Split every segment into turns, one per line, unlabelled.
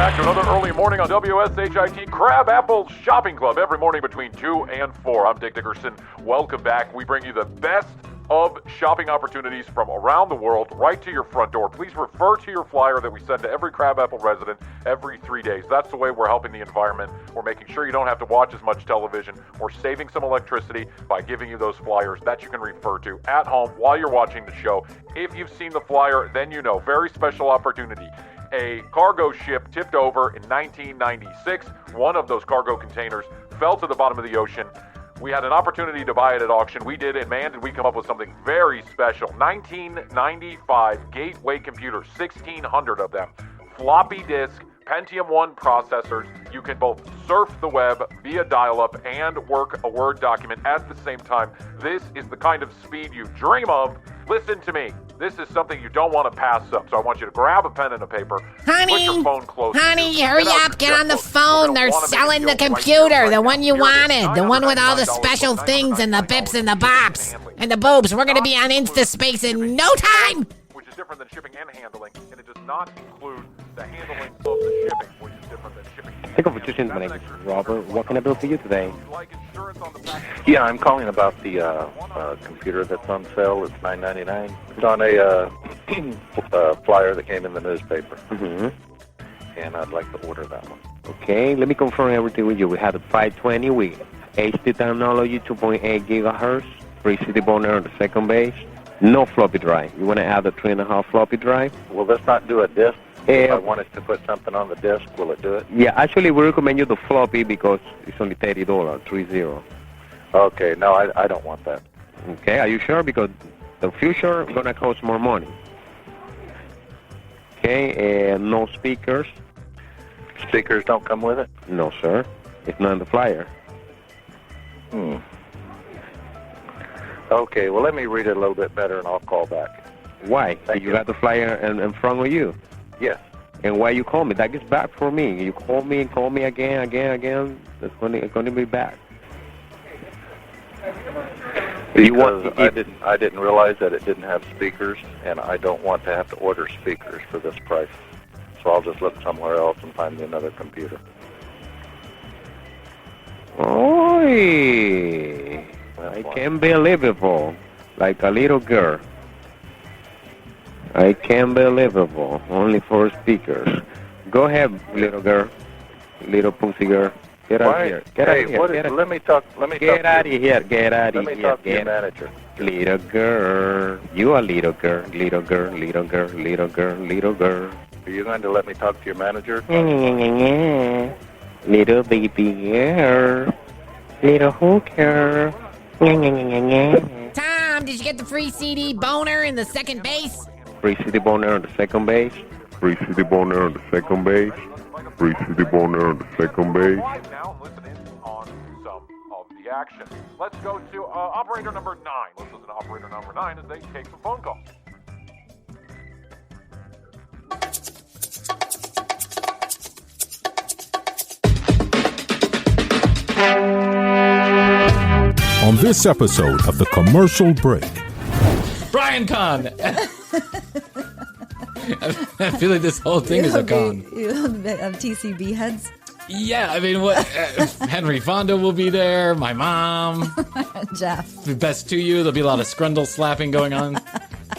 back to another early morning on WSHIT Crab Apple Shopping Club every morning between 2 and 4. I'm Dick Dickerson. Welcome back. We bring you the best of shopping opportunities from around the world right to your front door. Please refer to your flyer that we send to every Crab Apple resident every 3 days. That's the way we're helping the environment. We're making sure you don't have to watch as much television. We're saving some electricity by giving you those flyers that you can refer to at home while you're watching the show. If you've seen the flyer, then you know. Very special opportunity. A cargo ship tipped over in 1996. One of those cargo containers fell to the bottom of the ocean. We had an opportunity to buy it at auction. We did, and man, did we come up with something very special. 1995 Gateway computers, 1,600 of them. Floppy disk, Pentium 1 processors. You can both surf the web via dial-up and work a Word document at the same time. This is the kind of speed you dream of. Listen to me. This is something you don't want to pass up. So I want you to grab a pen and a paper. Put your phone close.
Honey, hurry up. Get on the phone. They're selling the computer. The one you wanted. The one with all the special things and the bips and the bops. And the boobs. We're going to be on InstaSpace in no time.
Which is different than shipping and handling. And it does not include the handling of the shipping, which is different than shipping.
Thank you for choosing my name is Robert. What can I do for you today?
Yeah, I'm calling about the computer that's on sale. It's $9.99. It's on a flyer that came in the newspaper.
Mm-hmm.
And I'd like to order that one.
Okay, let me confirm everything with you. We have a 520 with HD technology, 2.8 gigahertz, free CD boner on the second base. No floppy drive. You want to add a 3.5 floppy drive?
Will this not do a disk? If I wanted to put something on the disk, will it do it?
Yeah, actually, we recommend you the floppy because it's only $30, 30.
Okay, no, I don't want that.
Okay, are you sure? Because the future is going to cost more money. Okay, no speakers.
Speakers don't come with it?
No, sir. It's not in the flyer.
Okay, well, let me read it a little bit better and I'll call back.
Why?
Thank
you
you.
got the flyer in front of you?
Yes.
And why you call me? That gets bad for me. You call me and call me again. It's going to be bad.
Because I didn't realize that it didn't have speakers, and I don't want to have to order speakers for this price. So I'll just look somewhere else and find me another computer.
Oi! I can't believe it, like a little girl. I can't believe it, only 4 speakers. Go ahead, little girl, little pussy girl. Get out of here. Get out of here.
Let me talk.
Get out of here. Get out of here.
Let me talk to your manager.
Little girl. You are little girl. Little girl. Little girl. Little girl. Little girl.
Are you going to let me talk to your manager?
Little baby girl. Little hooker.
Tom, did you get the free CD boner in the second base?
Free CD boner on the second base. Free CD boner on the second base. Free CD boner on the second base.
Now listen in on some of the action. Let's go to operator number 9. Let's listen to operator number 9 as they take some phone calls.
On this episode of The Commercial Break.
Bryan con. I feel like this whole thing is a con.
Of TCB heads?
Yeah, I mean, what? Henry Fonda will be there, my mom.
Jeff.
Best to you. There'll be a lot of scrundle slapping going on.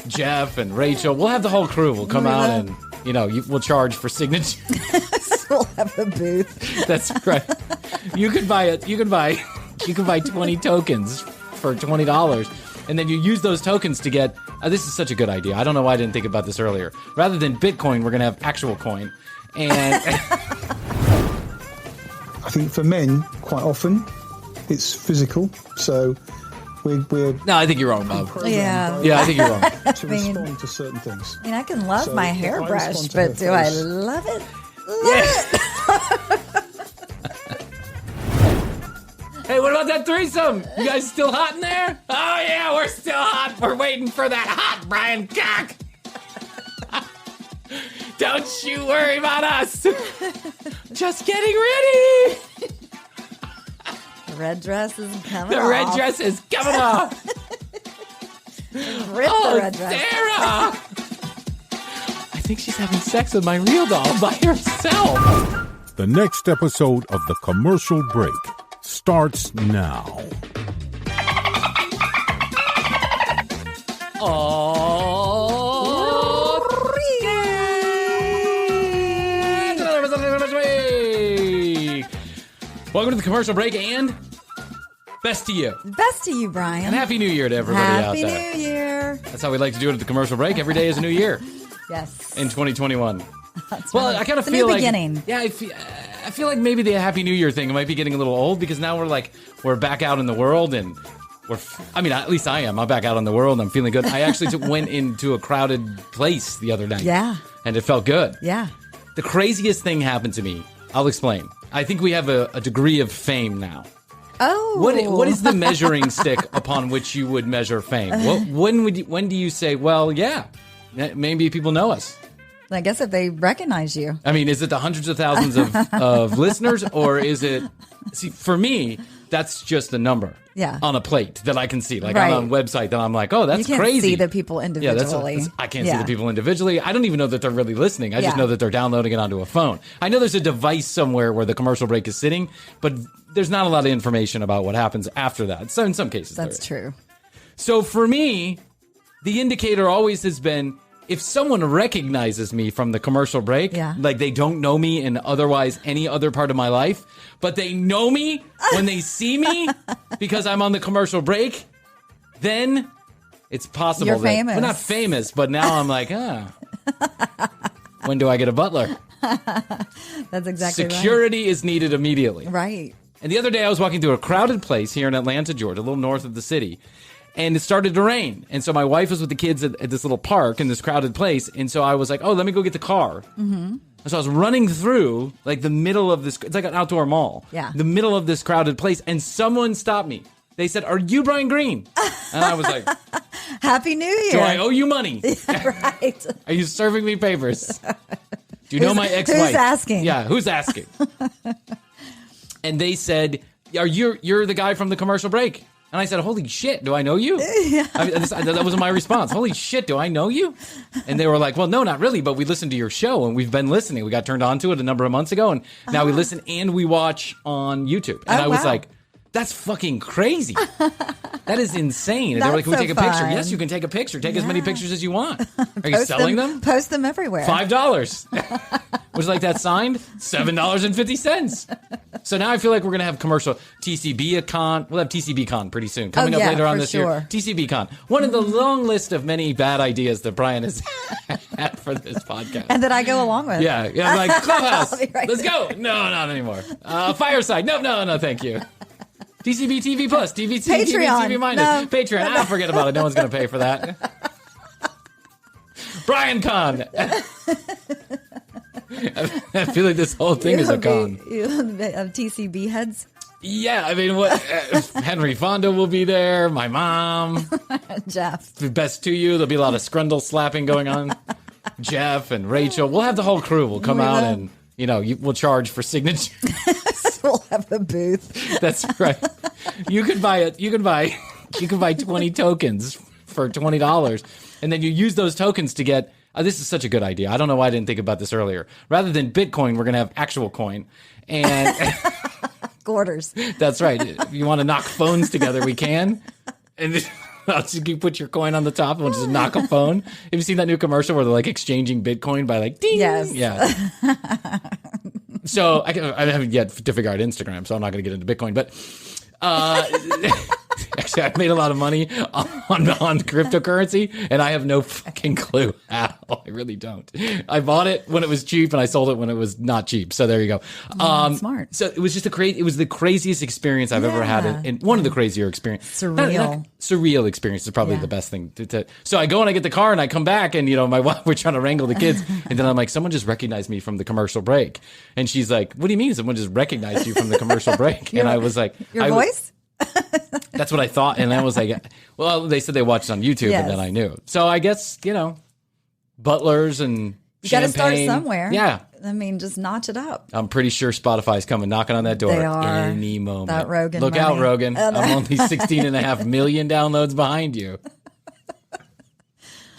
Jeff and Rachel. We'll have the whole crew. We'll come out and, we'll charge for signature.
We'll have the booth.
That's right. You can buy 20 tokens for $20. And then you use those tokens to get, this is such a good idea. I don't know why I didn't think about this earlier. Rather than Bitcoin, we're going to have actual coin. And
I think for men, quite often, it's physical. So we're
no, I think you're wrong, Bob.
Yeah.
Yeah, I think you're wrong.
To respond to certain things.
I can love
So
my
if I
hairbrush,
respond to
but
her
do I
face-
love it?
Hey, what about that threesome? You guys still hot in there? Oh, yeah, we're still hot. We're waiting for that hot Bryan cock. Don't you worry about us. Just getting ready.
The red dress is coming
The
off.
red dress is coming off.
Rip the red dress.
Sarah. I think she's having sex with my real doll by herself.
The next episode of The Commercial Break starts now.
Welcome to The Commercial Break and best to you.
Best to you, Bryan.
And Happy New Year to everybody out there.
Happy New Year.
That's how we like to do it at The Commercial Break. Every day is a new year.
Yes.
In 2021.
That's
Well,
right.
I kind of
It's a
feel
new
like
beginning.
Yeah, I feel like maybe the Happy New Year thing might be getting a little old because now we're back out in the world and at least I am. I'm back out in the world and I'm feeling good. I actually went into a crowded place the other night.
Yeah.
And it felt good.
Yeah.
The craziest thing happened to me. I'll explain. I think we have a degree of fame now.
Oh.
What is the measuring stick upon which you would measure fame? When do you say, well, yeah, maybe people know us?
I guess if they recognize you.
I mean, is it the hundreds of thousands of listeners, or is it? See, for me, that's just a number.
Yeah.
On a plate that I can see, like
Right.
on a website that I'm like, oh, that's
You can't
crazy.
see the people individually.
I can't see the people individually. I don't even know that they're really listening. I just
Yeah.
know that they're downloading it onto a phone. I know there's a device somewhere where the commercial break is sitting, but there's not a lot of information about what happens after that. So in some cases, there
That's
is.
true.
So for me, the indicator always has been if someone recognizes me from the commercial break,
Yeah.
like they don't know me in otherwise any other part of my life, but they know me when they see me because I'm on the commercial break, then it's possible
You're
that
famous.
we're not famous, but now I'm like, when do I get a butler?
That's exactly
Security is needed immediately.
right.
And the other day I was walking through a crowded place here in Atlanta, Georgia, a little north of the city. And it started to rain. And so my wife was with the kids at this little park in this crowded place. And so I was like, oh, let me go get the car. Mm-hmm. And so I was running through like the middle of this. It's like an outdoor mall.
Yeah.
The middle of this crowded place. And someone stopped me. They said, are you Bryan Green? And I was like,
Happy New Year.
do I owe you money?
Right.
Are you serving me papers? Do you know my ex-wife?
Who's asking?
Yeah, who's asking? And they said, you're the guy from the commercial break. And I said, holy shit, do I know you?
Yeah.
That was my response. Holy shit, do I know you? And they were like, well, no, not really, but we listened to your show and we've been listening. We got turned on to it a number of months ago and now we listen and we watch on YouTube. And I was
wow.
like, that's fucking crazy. That is insane. And they were like,
That's
can we
so
take a picture?
fun.
Yes, you can take a picture. Take as many
Yeah.
pictures as you want. Are you selling them?
Post them everywhere.
$5. Was like that signed? $7.50. So now I feel like we're going to have commercial TCB Con. We'll have TCB Con pretty soon. Coming up later on
for
this
sure.
year. TCB Con. One of the long list of many bad ideas that Bryan has had for this podcast.
And that I go along with.
Yeah. I'm like, Clubhouse.
I'll be right
Let's go. No, not anymore. Fireside. No, thank you. TCB TV Plus.
Patreon.
TV Minus.
No.
Patreon. Forget about it. No one's going to pay for that. Bryan Con. I feel like this whole thing is a con.
You have TCB heads.
Yeah, I mean, what? Henry Fonda will be there. My mom.
Jeff.
Best to you. There'll be a lot of scrundle slapping going on. Jeff and Rachel. We'll have the whole crew. We'll come out and we'll charge for signature.
We'll have a booth.
That's right. You can buy 20 tokens for $20, and then you use those tokens to get. This is such a good idea. I don't know why I didn't think about this earlier. Rather than Bitcoin, we're going to have actual coin. And
Quarters.
that's right. If you want to knock phones together, we can. And you put your coin on the top and we'll just knock a phone. Have you seen that new commercial where they're like exchanging Bitcoin by like ding?
Yes.
Yeah. So I haven't yet to figure out Instagram, so I'm not going to get into Bitcoin. But actually, I've made a lot of money on cryptocurrency, and I have no fucking clue how. I really don't. I bought it when it was cheap, and I sold it when it was not cheap. So there you go.
Smart.
So it was just it was the craziest experience I've ever had, and one of the crazier experiences.
Surreal.
Surreal experience is probably the best thing. So I go and I get the car, and I come back, and my wife, we're trying to wrangle the kids, and then I'm like, someone just recognized me from the commercial break, and she's like, what do you mean someone just recognized you from the commercial break? And I was like,
Your voice?
That's what I thought. And I was like, well, they said they watched it on YouTube,
Yes.
and then I knew. So I guess, butlers and
You got to start
champagne.
somewhere.
Yeah.
I mean, just notch it up.
I'm pretty sure Spotify's coming knocking on that door
They are.
any moment.
That Rogan
Look
money.
out, Rogan. I'm only 16.5 million downloads behind you.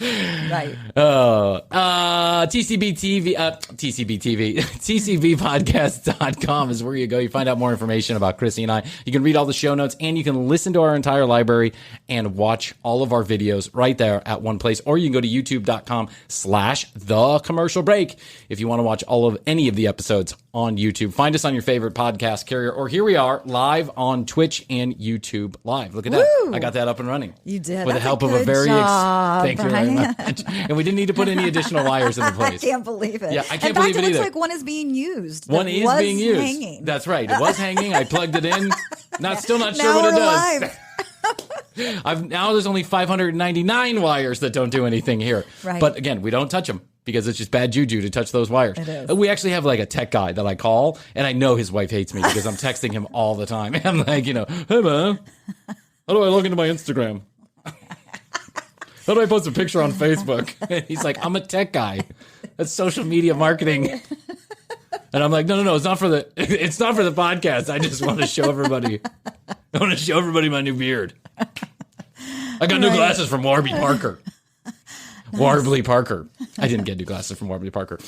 Right.
TCBpodcast.com is where you go. You find out more information about Krissy and I. You can read all the show notes, and you can listen to our entire library and watch all of our videos right there at one place. Or you can go to youtube.com/thecommercialbreak if you want to watch any of the episodes on YouTube. Find us on your favorite podcast carrier, or here we are live on Twitch and YouTube Live. Look at that. I got that up and running.
You did.
With the help of a very thank you very much. And we didn't need to put any additional wires into place.
I can't believe it.
Yeah, I can't believe it either.
It looks like one is being used.
One is being used.
Hanging.
That's right. It was hanging. I plugged it in. Still not sure
now
what it
does.
live. Now there's only 599 wires that don't do anything here.
Right.
But again, we don't touch them because it's just bad juju to touch those wires.
It is.
We actually have like a tech guy that I call, and I know his wife hates me because I'm texting him all the time. I'm like, hey man, how do I log into my Instagram? How do I post a picture on Facebook? He's like, I'm a tech guy. That's social media marketing. And I'm like, no, it's not for the podcast. I just want to show everybody. I want to show everybody my new beard. I got new glasses from Warby Parker. Nice. Warbly Parker. I didn't get new glasses from Warbly Parker.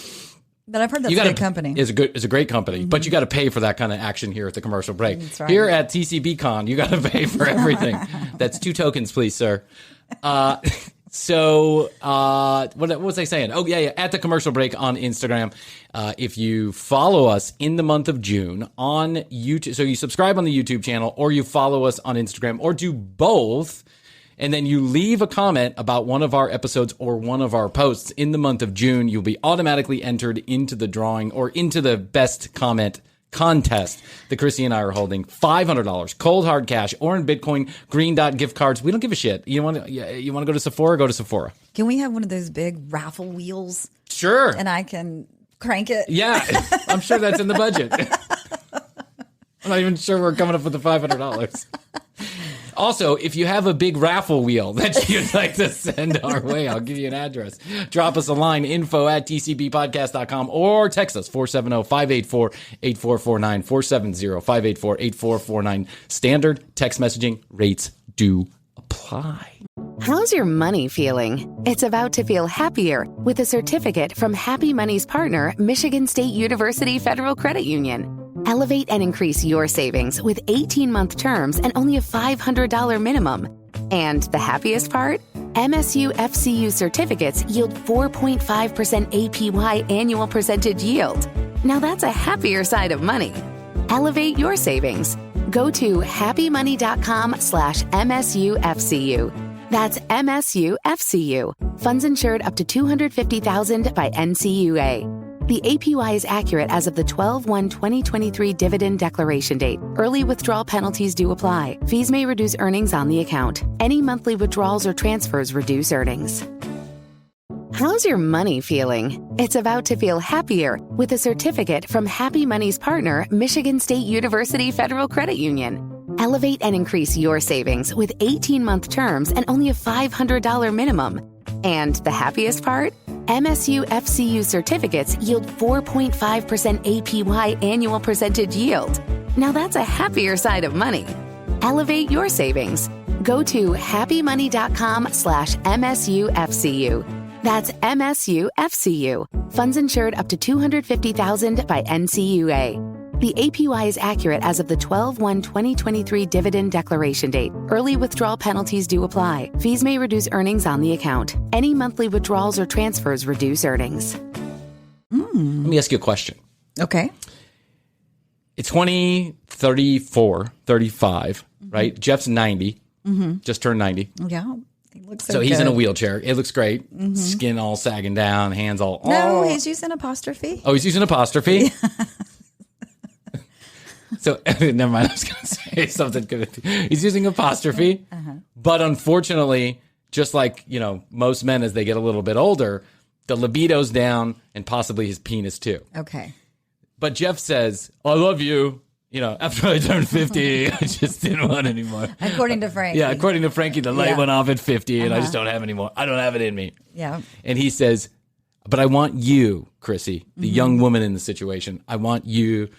But I've heard that's a good company.
It's a great company, but you got to pay for that kind of action here at the commercial break.
That's right.
Here at TCBCon, you got to pay for everything. That's 2 tokens, please, sir. What was I saying? Oh, yeah. At the commercial break on Instagram. If you follow us in the month of June on YouTube, so you subscribe on the YouTube channel, or you follow us on Instagram, or do both, and then you leave a comment about one of our episodes or one of our posts in the month of June, you'll be automatically entered into the drawing or into the best comment contest that Krissy and I are holding. $500 cold hard cash or in Bitcoin, green dot gift cards. We don't give a shit. You want to go to Sephora? Go to Sephora.
Can we have one of those big raffle wheels?
Sure.
And I can crank it.
Yeah, I'm sure that's in the budget. I'm not even sure we're coming up with the $500. Also, if you have a big raffle wheel that you'd like to send our way, I'll give you an address. Drop us a line, info@tcbpodcast.com, or text us, 470-584-8449, 470-584-8449. Standard text messaging rates do apply.
How's your money feeling? It's about to feel happier with a certificate from Happy Money's partner, Michigan State University Federal Credit Union. Elevate and increase your savings with 18-month terms and only a $500 minimum. And the happiest part? MSU FCU certificates yield 4.5% APY annual percentage yield. Now that's a happier side of money. Elevate your savings. Go to happymoney.com/MSUFCU. That's MSUFCU. Funds insured up to $250,000 by NCUA. The APY is accurate as of the 12/1/2023 dividend declaration date. Early withdrawal penalties do apply. Fees may reduce earnings on the account. Any monthly withdrawals or transfers reduce earnings. How's your money feeling? It's about to feel happier with a certificate from Happy Money's partner, Michigan State University Federal Credit Union. Elevate and increase your savings with 18-month terms and only a $500 minimum. And the happiest part? MSU FCU certificates yield 4.5% APY annual percentage yield. Now that's a happier side of money. Elevate your savings. Go to happymoney.com/MSUFCU. That's MSUFCU. Funds insured up to $250,000 by NCUA. The APY is accurate as of the 12/1/2023 dividend declaration date. Early withdrawal penalties do apply. Fees may reduce earnings on the account. Any monthly withdrawals or transfers reduce earnings.
Let me ask you a question.
Okay.
It's 34, 35, right? Jeff's 90, just turned 90.
Yeah. He looks
So he's in a wheelchair. It looks great. Skin all sagging down, hands all...
No, he's using apostrophe.
Oh, he's using apostrophe? So, never mind. I was going to say something good. He's using apostrophe. But unfortunately, just like, most men as they get a little bit older, the libido's down and possibly his penis too.
Okay.
But Jeff says, I love you. After I turned 50, I just didn't want anymore.
According to Frankie.
Yeah, according to Frankie, the light went off at 50 and I just don't have anymore. I don't have it in me.
Yeah.
And he says, but I want you, Krissy, the young woman in the situation, I want you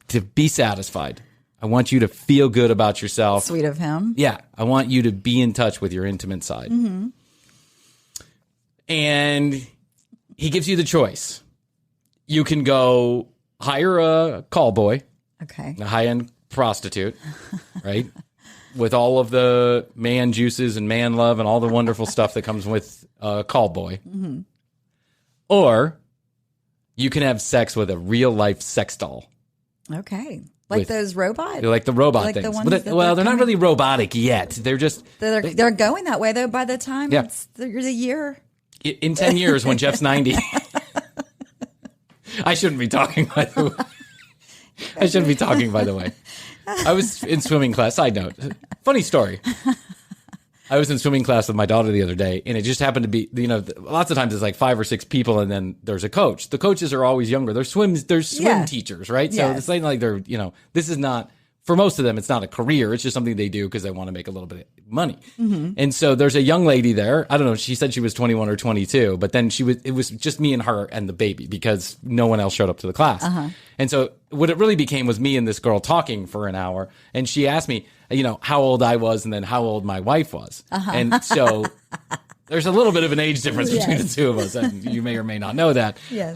to be satisfied. I want you to feel good about yourself.
Sweet of him.
Yeah. I want you to be in touch with your intimate side. And he gives you the choice. You can go hire a call boy,
Okay.
a high-end prostitute, right? With all of the man juices and man love and all the wonderful stuff that comes with a call boy.
Mm-hmm.
Or you can have sex with a real-life sex doll.
Okay. Like
With-
those robots.
They're like the robot
Like the
things.
ones
But
that
they're
they're
not
coming-
really robotic yet. They're just...
They're going that way, though, by the time
Yeah.
it's the year.
In 10 years, when Jeff's 90... I shouldn't be talking, by the way. I was in swimming class. Side note. Funny story. I was in swimming class with my daughter the other day, and it just happened to be, lots of times it's like 5 or 6 people, and then there's a coach. The coaches are always younger. They're swim
Yeah.
teachers, right? So
Yes.
it's not like they're, this is not, for most of them, it's not a career. It's just something they do because they want to make a little bit of money.
Mm-hmm.
And so there's a young lady there. I don't know. She said she was 21 or 22, but then it was just me and her and the baby because no one else showed up to the class. And so what it really became was me and this girl talking for an hour. And she asked me, how old I was and then how old my wife was. And so there's a little bit of an age difference between the two of us. And you may or may not know that.
Yes.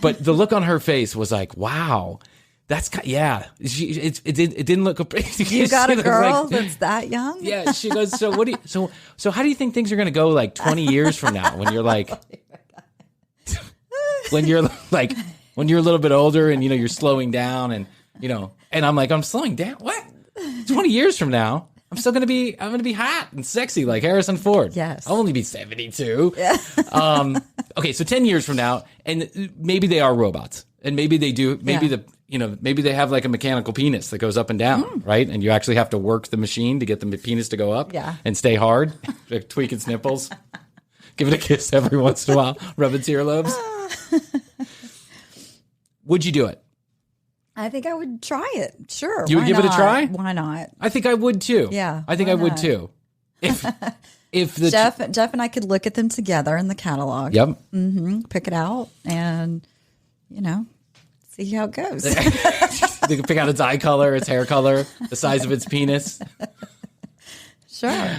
But the look on her face was like, wow. It didn't look.
You got a girl that's that young?
Yeah, she goes. So what do you? So how do you think things are going to go like 20 years from now when you're like, when you're a little bit older and you're slowing down and and I'm slowing down. What? 20 years from now, I'm going to be hot and sexy like Harrison Ford.
Yes.
I'll only be 72.
Yeah.
Okay, so 10 years from now, and maybe they are robots, and maybe they do. Maybe maybe they have like a mechanical penis that goes up and down, right? And you actually have to work the machine to get the penis to go up and stay hard, like tweak its nipples, give it a kiss every once in a while, rub its earlobes. Would you do it?
I think I would try it. Sure.
You would give it a try?
Why not?
I think I would too.
Yeah,
I think
why
I would
not?
too. If the
Jeff and I could look at them together in the catalog.
Yep.
Mm-hmm. Pick it out and, see how it goes.
They can pick out its eye color, its hair color, the size of its penis.
Sure.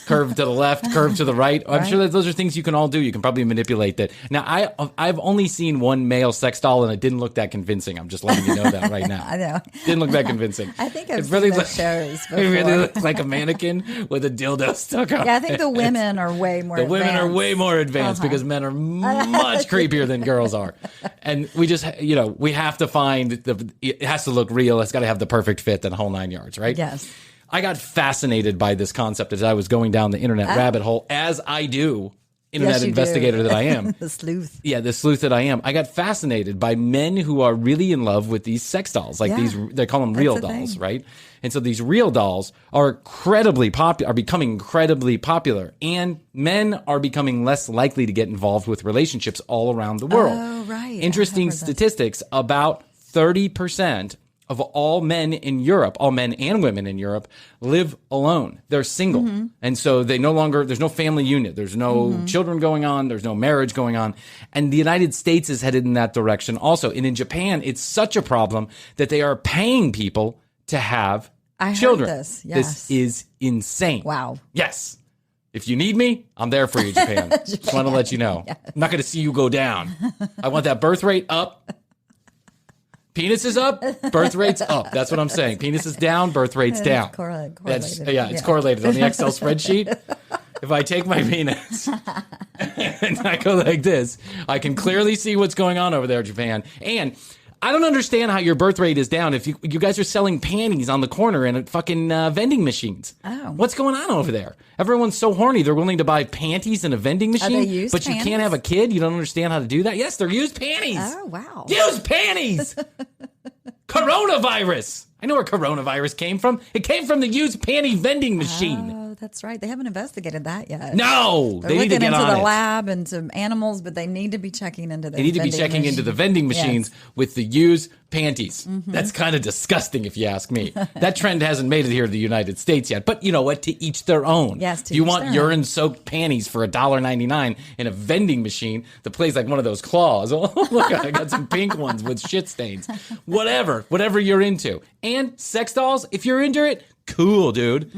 Curve to the left, curve to the right. I'm sure that those are things you can all do. You can probably manipulate that. Now, I've only seen one male sex doll, and it didn't look that convincing. I'm just letting you know that right now.
I know.
Didn't look that convincing.
I think I've
really
seen those shows before.
It really looked like a mannequin with a dildo stuck on.
Yeah, I think the women are way more
The women are way more advanced because men are much creepier than girls are. And we just, we have to find it has to look real. It's got to have the perfect fit and the whole 9 yards, right?
Yes.
I got fascinated by this concept as I was going down the internet rabbit hole, as I do, internet investigator that I am.
The sleuth.
Yeah, the sleuth that I am. I got fascinated by men who are really in love with these sex dolls. Like they call them real dolls, right? And so these real dolls are becoming incredibly popular. And men are becoming less likely to get involved with relationships all around the world.
Oh, right.
Interesting statistics, about 30% of all men in Europe, all men and women in Europe, live alone. They're single. And so there's no family unit. There's no children going on. There's no marriage going on. And the United States is headed in that direction also. And in Japan, it's such a problem that they are paying people to have children.
Heard this. Yes.
This is insane.
Wow.
Yes. If you need me, I'm there for you, Japan. Just want to let you know. Yes. I'm not going to see you go down. I want that birth rate up. Penis is up, birth rate's up. That's what I'm saying. Penis is down, birth rate's down.
Correlated.
It's correlated on the Excel spreadsheet. If I take my penis and I go like this, I can clearly see what's going on over there, Japan. And I don't understand how your birth rate is down if you guys are selling panties on the corner and at fucking vending machines.
Oh.
What's going on over there? Everyone's so horny they're willing to buy panties in a vending machine,
Are they used
but
panties?
you can't have a kid. You don't understand how to do that. Yes, they're used panties.
Oh, wow.
Used panties. Coronavirus. I know where coronavirus came from. It came from the used panty vending machine.
Oh, that's right. They haven't investigated that yet.
No,
They're
they need to
looking
get
into
on
the
it.
lab and some animals, but they need to be checking into the
They need to be checking into the vending machines with the used panties. That's kind of disgusting if you ask me. That trend hasn't made it here to the United States yet. But you know what? To each their own.
Yes, to
you
each
want
their
urine-soaked panties for $1.99 in a vending machine that plays like one of those claws. Oh, look, I got some pink ones with shit stains. Whatever you're into. And sex dolls, if you're into it, cool, dude.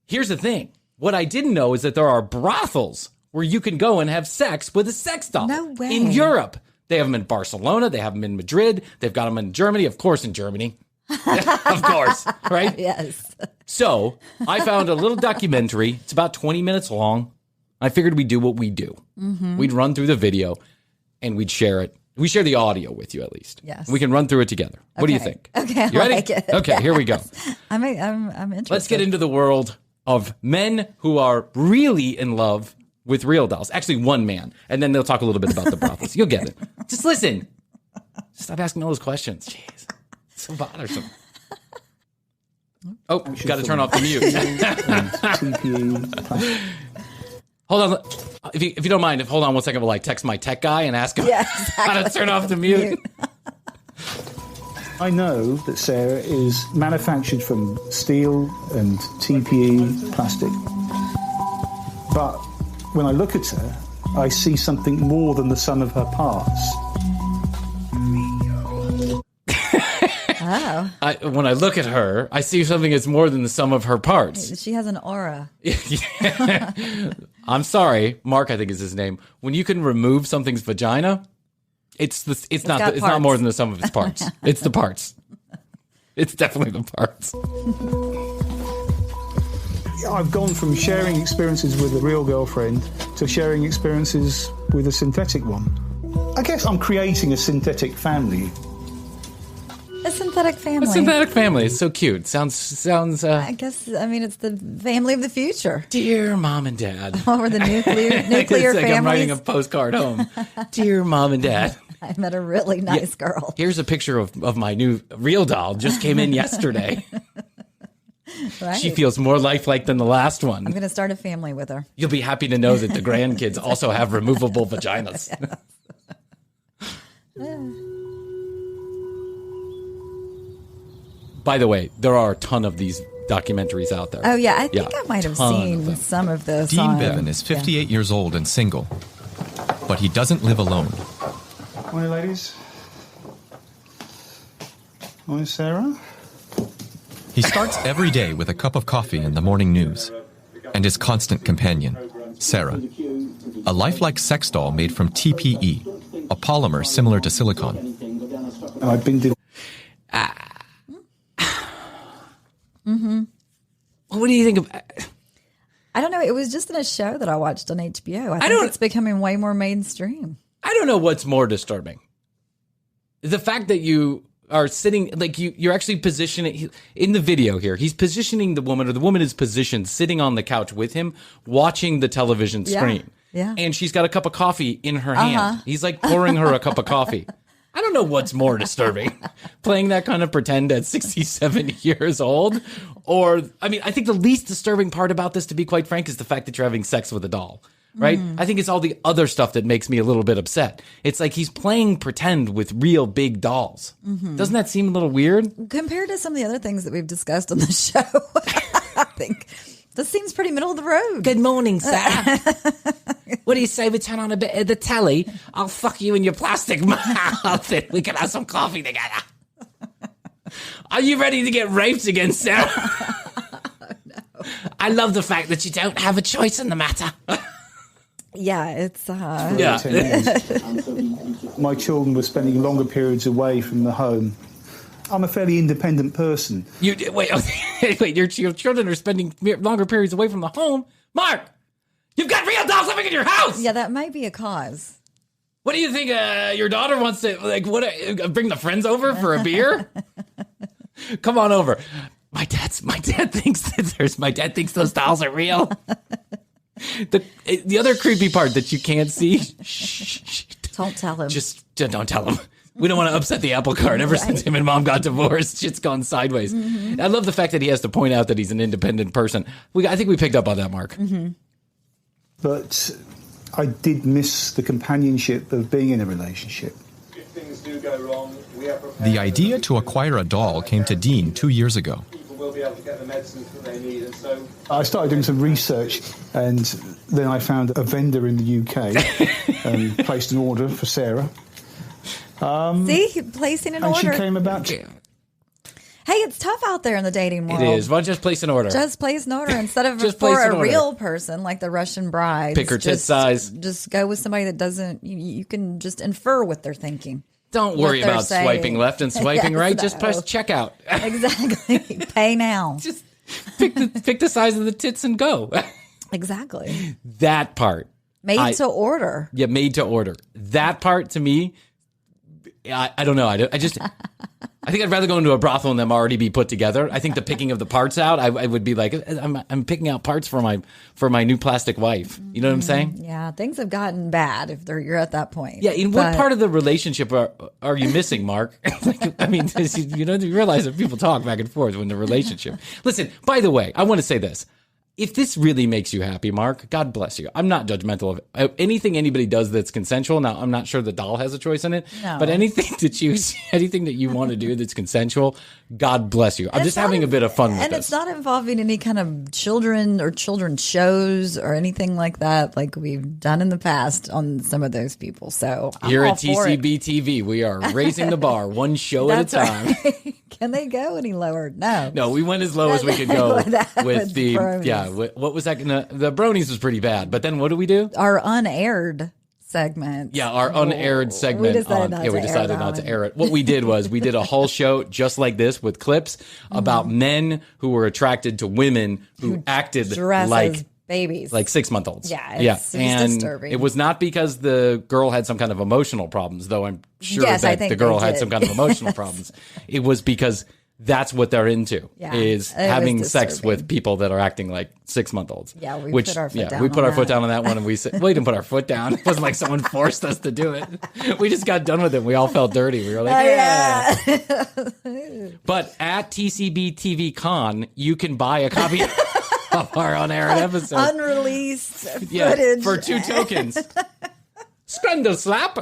Here's the thing. What I didn't know is that there are brothels where you can go and have sex with a sex doll.
No way.
In Europe. They have them in Barcelona. They have them in Madrid. They've got them in Germany. Of course, in Germany. Of course, right?
Yes.
So I found a little documentary. It's about 20 minutes long. I figured we'd do what we do.
Mm-hmm.
We'd run through the video and we'd share it. We share the audio with you at least.
Yes.
We can run through it together. What do you think?
Okay,
you ready?
I like it.
Okay, here we go.
I'm interested.
Let's get into the world of men who are really in love with real dolls. Actually, one man. And then they'll talk a little bit about the brothels. You'll get it. Just listen. Stop asking all those questions. Jeez. It's so bothersome. Oh, got to turn off the mute. Hold on. If you don't mind, hold on 1 second. We'll text my tech guy and ask him how to turn off the mute.
I know that Sarah is manufactured from steel and TPE plastic. But when I look at her, I see something more than the sum of her parts.
Oh.
When I look at her, I see something that's more than the sum of her parts.
She has an aura.
I'm sorry, Mark, I think is his name. When you can remove something's vagina, it's not more than the sum of its parts. It's the parts. It's definitely the parts.
I've gone from sharing experiences with a real girlfriend to sharing experiences with a synthetic one. I guess I'm creating a synthetic family.
A synthetic family.
A synthetic family. It's so cute. Sounds.
I guess. I mean, it's the family of the future.
Dear Mom and Dad.
Or the nuclear
it's like
families.
I'm writing a postcard home. Dear Mom and Dad.
I met a really nice girl.
Here's a picture of my new real doll. Just came in yesterday.
Right.
She feels more lifelike than the last one.
I'm going to start a family with her.
You'll be happy to know that the grandkids also have removable vaginas. By the way, there are a ton of these documentaries out there.
Oh, yeah. I think I might have seen some of this.
Dean Bevan is 58 years old and single, but he doesn't live alone.
Morning, ladies. Morning, Sarah.
He starts every day with a cup of coffee and the morning news, and his constant companion, Sarah, a lifelike sex doll made from TPE, a polymer similar to silicone.
I've been doing...
Mm-hmm.
What do you think of...
I don't know. It was just in a show that I watched on HBO. I think it's becoming way more mainstream.
I don't know what's more disturbing. The fact that you are sitting, you're actually positioning, in the video here, he's positioning the woman, or the woman is positioned sitting on the couch with him, watching the television screen.
Yeah.
And she's got a cup of coffee in her hand. He's pouring her a cup of coffee. I don't know what's more disturbing, playing that kind of pretend at 67 years old, or, I think the least disturbing part about this, to be quite frank, is the fact that you're having sex with a doll, right? I think it's all the other stuff that makes me a little bit upset. It's like he's playing pretend with real big dolls. Mm-hmm. Doesn't that seem a little weird?
Compared to some of the other things that we've discussed on the show, I think this seems pretty middle of the road.
Good morning, Sarah. What do you say we turn on a bit of the telly? I'll fuck you in your plastic mouth and we can have some coffee together.
Are you ready to get raped again, Sarah?
No.
I love the fact that you don't have a choice in the matter.
Yeah, it's...
My children were spending longer periods away from the home. I'm a fairly independent person.
Wait, your children are spending longer periods away from the home? Mark, you've got real dolls living in your house!
Yeah, that may be a cause.
What do you think, your daughter wants to, bring the friends over for a beer? Come on over. My dad thinks those dolls are real. The other creepy part that you can't see.
Don't tell him.
Just don't tell him. We don't want to upset the apple cart. Ever since him and Mom got divorced, shit's gone sideways. Mm-hmm. I love the fact that he has to point out that he's an independent person. I think we picked up on that, Mark.
Mm-hmm.
But I did miss the companionship of being in a relationship.
If things do go wrong, we are prepared.
The idea to acquire a doll came to Dean 2 years ago.
People will be able to get the medicines that they need, and so...
I started doing some research, and then I found a vendor in the UK and placed an order for Sarah.
See, placing an order.
And she came about...
Hey, it's tough out there in the dating world.
It is. Why don't you just place an order?
Just place an order instead of
Just
for
place an
a
order.
real person like the Russian brides.
Pick her tit size.
Just go with somebody that doesn't. You can just infer what they're thinking.
Don't worry about swiping left and swiping right. Just press checkout.
Exactly. Pay now.
Just pick the size of the tits and go.
Exactly.
That part.
Made to order.
Yeah, made to order. That part to me, I don't know. I think I'd rather go into a brothel and them already be put together. I think the picking of the parts out, I would be like, I'm picking out parts for my new plastic wife. You know what I'm saying?
Yeah, things have gotten bad if you're at that point.
Yeah, in what part of the relationship are you missing, Mark? I mean, you realize that people talk back and forth in the relationship. Listen, by the way, I want to say this. If this really makes you happy, Mark, God bless you. I'm not judgmental of anything anybody does that's consensual. Now, I'm not sure the doll has a choice in it, but anything that you want to do that's consensual, God bless you. I'm just having a bit of fun with this.
And it's not involving any kind of children or children's shows or anything like that, like we've done in the past on some of those people. So
here at TCB TV, we are raising the bar one show at a time.
Right. Can they go any lower? No,
we went as low as we could go with the
bronies.
What was that? The bronies was pretty bad, but then what do we do?
Our unaired segment.
Yeah, our unaired segment.
We decided not
to air it. What we did was we did a whole show just like this with clips about men who were attracted to women who acted like
babies,
like 6-month-olds.
Yeah, it's
and
disturbing.
It was not because the girl had some kind of emotional problems, though I'm sure that the girl had some kind of emotional problems. It was because that's what they're into, is having sex with people that are acting like 6-month-olds.
Yeah, we put our foot down.
We put our foot down on that one, and we said, we didn't put our foot down. It wasn't like someone forced us to do it. We just got done with it. We all felt dirty. We were like, yeah. But at TCB TV Con, you can buy a copy of our unaired episode.
Unreleased footage.
For 2 tokens. Scrundle slap.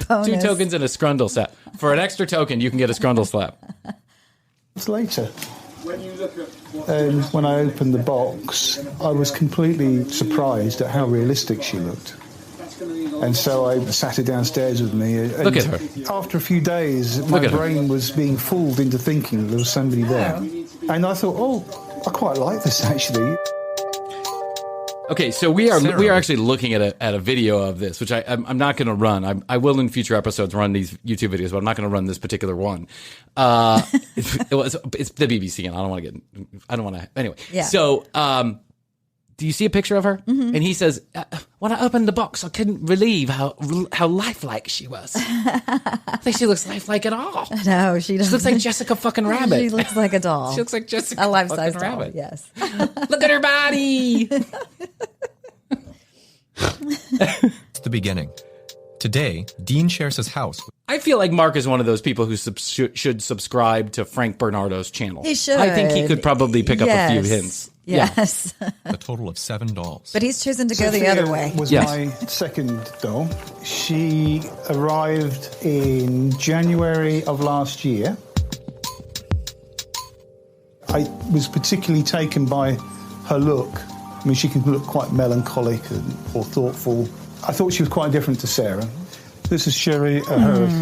Bonus.
2 tokens and a scrundle slap. For an extra token, you can get a scrundle slap.
It's later.
When you look at
And when I opened the box, I was completely surprised at how realistic she looked. And so I sat her downstairs with me. And
look at her.
After a few days, my brain was being fooled into thinking there was somebody there. And I thought, oh, I quite like this, actually.
Okay, so we are actually looking at a video of this, which I'm not going to run. I will in future episodes run these YouTube videos, but I'm not going to run this particular one. It's the BBC, and I don't want to. Anyway,
yeah.
So do you see a picture of her? Mm-hmm. And he says, when I opened the box, I couldn't believe how lifelike she was. I think she looks lifelike at all.
No, she doesn't.
She looks like Jessica fucking Rabbit.
She looks like a doll.
She looks like Jessica
a life-size doll,
Rabbit.
Yes.
Look at her body.
It's the beginning. Today, Dean shares his house.
I feel like Mark is one of those people who should subscribe to Frank Bernardo's channel.
He should.
I think he could probably pick up a few hints.
Yes.
Yeah. A total of 7 dolls.
But he's chosen to go the other way.
Was my second doll. She arrived in January of last year. I was particularly taken by her look. I mean, she can look quite melancholic or thoughtful. I thought she was quite different to Sarah. This is Sherry.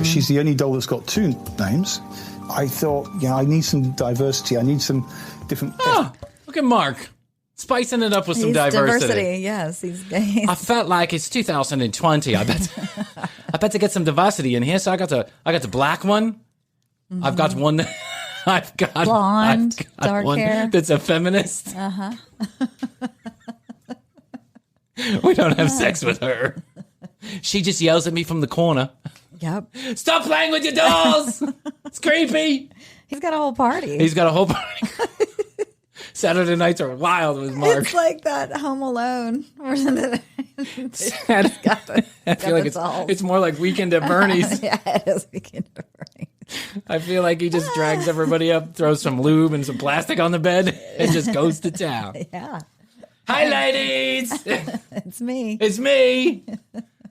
She's the only doll that's got 2 names. I thought, I need some diversity. I need some different...
Look at Mark. Spicing it up with some diversity.
Yes, he's
I felt like it's 2020. I bet to get some diversity in here. So I got the black one. Mm-hmm. I've got one... I've got
blonde, dark
one
hair.
That's a feminist.
Uh-huh.
We don't have sex with her. She just yells at me from the corner.
Yep.
Stop playing with your dolls. It's creepy.
He's got a whole party.
Saturday nights are wild with Mark.
It's like that Home Alone. I
feel like it's more like Weekend at Bernie's.
Yeah, it is Weekend at Bernie's.
I feel like he just drags everybody up, throws some lube and some plastic on the bed, and just goes to town.
Yeah.
Hi, ladies.
It's me.
It's me.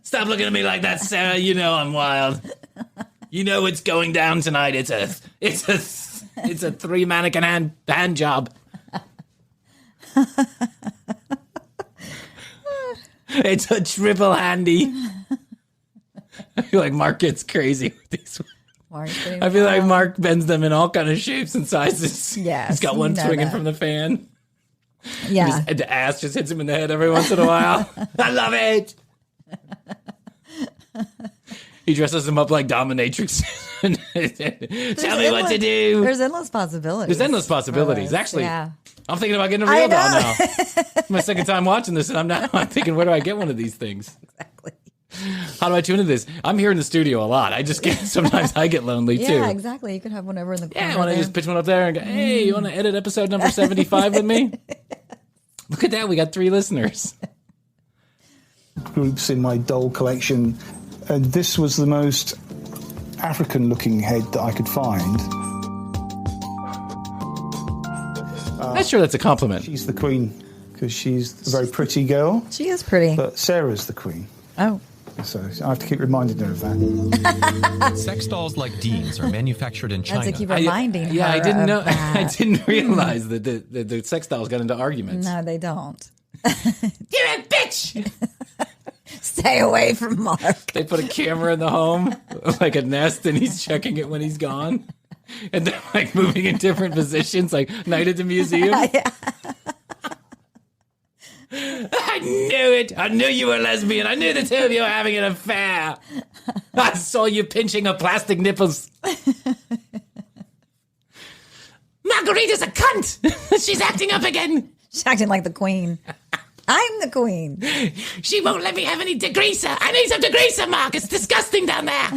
Stop looking at me like that, Sarah. You know I'm wild. You know it's going down tonight. It's a 3-mannequin hand job. It's a triple handy. I feel like Mark gets crazy with these. I feel like Mark bends them in all kind of shapes and sizes.
Yes,
he's got one swinging from the fan.
Yeah,
and the ass just hits him in the head every once in a while. I love it. He dresses him up like dominatrix. Tell me what to do.
There's endless possibilities.
There's endless possibilities. Actually, I'm thinking about getting a real doll now. It's my second time watching this, and I'm thinking, where do I get one of these things?
Exactly.
How do I tune into this? I'm here in the studio a lot. Sometimes I get lonely too.
Yeah, exactly. You could have one over in the corner.
Yeah, I want to just pitch one up there and go, hey, you want to edit episode number 75 with me? Look at that. We got 3 listeners.
Groups in my doll collection. And this was the most African-looking head that I could find.
I'm sure that's a compliment.
She's the queen because she's a very pretty girl.
She is pretty.
But Sarah's the queen.
Oh.
So I have to keep reminding her of that.
Sex dolls like Dean's are manufactured in China.
That's to keep reminding her.
Yeah, I didn't know.
That.
I didn't realize that the sex dolls got into arguments.
No, they don't.
You're a bitch!
Stay away from Mark.
They put a camera in the home, like a nest, and he's checking it when he's gone. And they're like moving in different positions, like Night at the Museum.
Yeah.
I knew it. I knew you were lesbian. I knew the two of you were having an affair. I saw you pinching her plastic nipples.
Margarita's a cunt! She's acting up again!
She's acting like the queen. I'm the queen.
She won't let me have any degreaser. I need some degreaser, Mark. It's disgusting down there.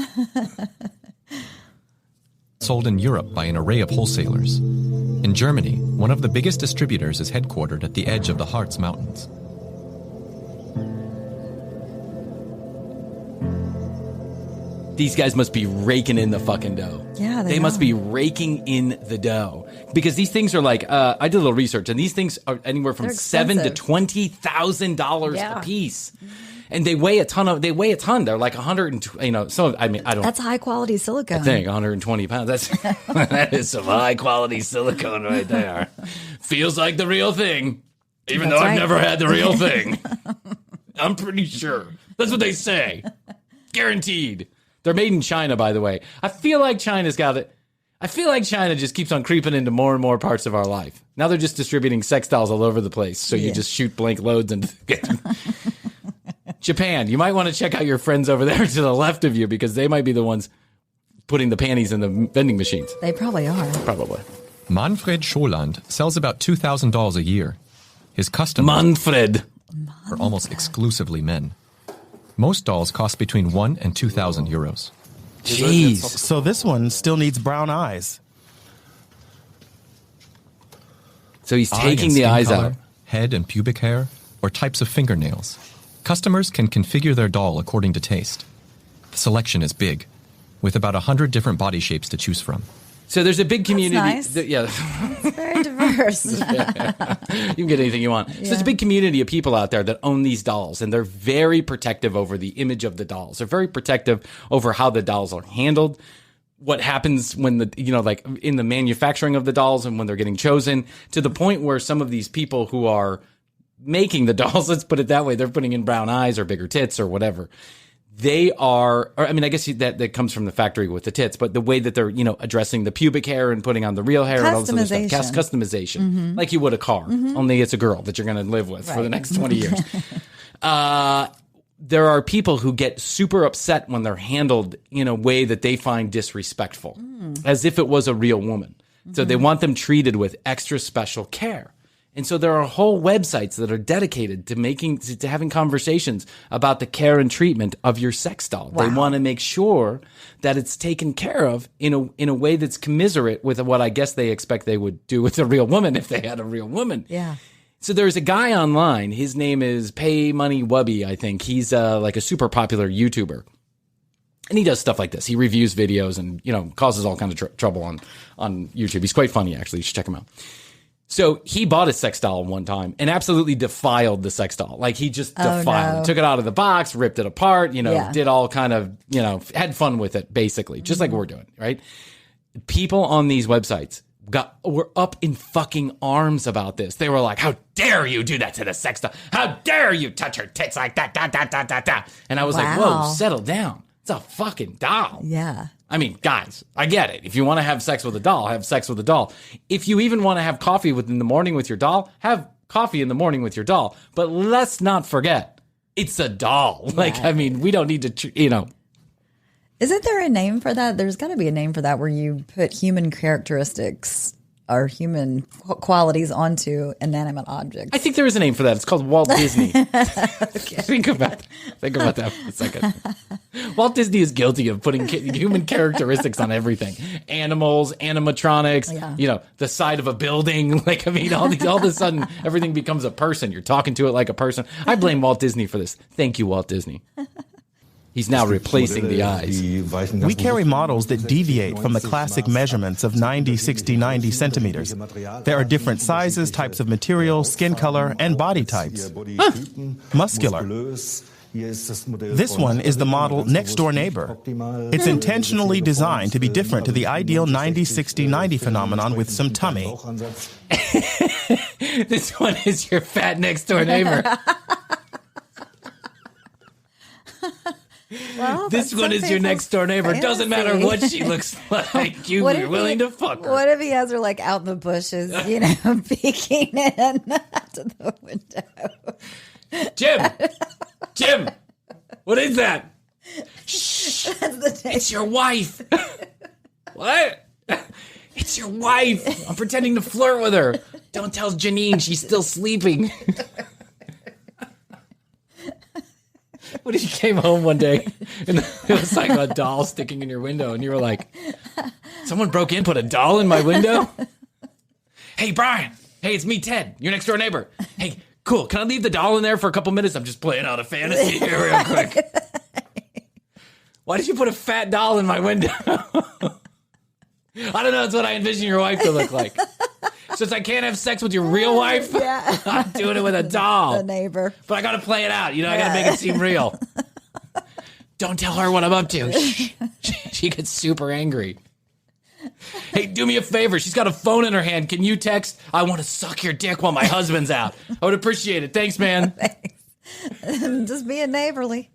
Sold in Europe by an array of wholesalers. In Germany, one of the biggest distributors is headquartered at the edge of the Harz Mountains.
These guys must be raking in the fucking dough.
Yeah,
they must be raking in the dough because these things are like I did a little research, and these things are anywhere from $7,000 to $20,000 a piece, and they weigh a ton. They're like 100. So I mean, I don't.
That's high quality silicone.
I think 120 pounds. That is some high quality silicone right there. Feels like the real thing, even though I've never had the real thing. I'm pretty sure that's what they say. Guaranteed. They're made in China, by the way. I feel like China's got it. I feel like China just keeps on creeping into more and more parts of our life. Now they're just distributing sex dolls all over the place. So you just shoot blank loads and get them. Japan, you might want to check out your friends over there to the left of you because they might be the ones putting the panties in the vending machines.
They probably are.
Probably.
Manfred Scholand sells about 2,000 dolls a year. His customers are almost exclusively men. Most dolls cost between 1,000 and 2,000 euros.
Jeez. So this one still needs brown eyes.
So he's taking the eyes out.
Head and pubic hair, or types of fingernails. Customers can configure their doll according to taste. The selection is big, with about 100 different body shapes to choose from.
So there's a big community.
That's nice. It's very diverse.
You can get anything you want. So there's a big community of people out there that own these dolls, and they're very protective over the image of the dolls. They're very protective over how the dolls are handled, what happens when like in the manufacturing of the dolls and when they're getting chosen, to the point where some of these people who are making the dolls, let's put it that way, they're putting in brown eyes or bigger tits or whatever. They are, I mean, I guess that comes from the factory with the tits, but the way that they're, addressing the pubic hair and putting on the real hair and all this other stuff. Customization. Like you would a car, only it's a girl that you're going to live with for the next 20 years. There are people who get super upset when they're handled in a way that they find disrespectful, as if it was a real woman. So they want them treated with extra special care. And so there are whole websites that are dedicated to having conversations about the care and treatment of your sex doll. Wow. They want to make sure that it's taken care of in a way that's commiserate with what I guess they expect they would do with a real woman if they had a real woman.
Yeah.
So there's a guy online. His name is Pay Money Wubby, I think. He's like a super popular YouTuber. And he does stuff like this. He reviews videos and, causes all kinds of trouble on YouTube. He's quite funny, actually. You should check him out. So he bought a sex doll one time and absolutely defiled the sex doll. Like he just defiled it. Took it out of the box, ripped it apart, did all kind of, had fun with it, basically, just like we're doing, right? People on these websites were up in fucking arms about this. They were like, how dare you do that to the sex doll? How dare you touch her tits like that, da, da, da, da, da. And I was like, whoa, settle down. It's a fucking doll.
Yeah.
I mean, guys, I get it. If you want to have sex with a doll, have sex with a doll. If you even want to have coffee in the morning with your doll, have coffee in the morning with your doll. But let's not forget, it's a doll. Yeah. Like, I mean, we don't need to,
Isn't there a name for that? There's got to be a name for that where you put human characteristics or human qualities onto inanimate objects.
I think there is a name for that. It's called Walt Disney. Think about that for a second. Walt Disney is guilty of putting human characteristics on everything. Animals, animatronics, the side of a building. Like, I mean, all of a sudden, everything becomes a person. You're talking to it like a person. I blame Walt Disney for this. Thank you, Walt Disney. He's now replacing the eyes.
We carry models that deviate from the classic measurements of 90, 60, 90 centimeters. There are different sizes, types of material, skin color, and body types. Muscular. This one is the model Next Door Neighbor. It's intentionally designed to be different to the ideal 90, 60, 90 phenomenon with some tummy.
This one is your fat next door neighbor.
Well,
this one is your next door neighbor. Fantasy. Doesn't matter what she looks like. You're willing to fuck her.
What if he has her like out in the bushes, peeking in to the window?
Jim, what is that? Shh, it's your wife. What? It's your wife. I'm pretending to flirt with her. Don't tell Janine she's still sleeping. What if you came home one day and it was like a doll sticking in your window and you were like, someone broke in, put a doll in my window? Hey, Bryan. Hey, it's me, Ted, your next door neighbor. Hey, cool. Can I leave the doll in there for a couple minutes? I'm just playing out a fantasy here real quick. Why did you put a fat doll in my window? I don't know. It's what I envision your wife to look like. Since I can't have sex with your real wife, I'm doing it with a doll.
The neighbor.
But I got to play it out. I got to make it seem real. Don't tell her what I'm up to. She gets super angry. Hey, do me a favor. She's got a phone in her hand. Can you text, I want to suck your dick while my husband's out? I would appreciate it. Thanks, man.
Thanks. Just being neighborly.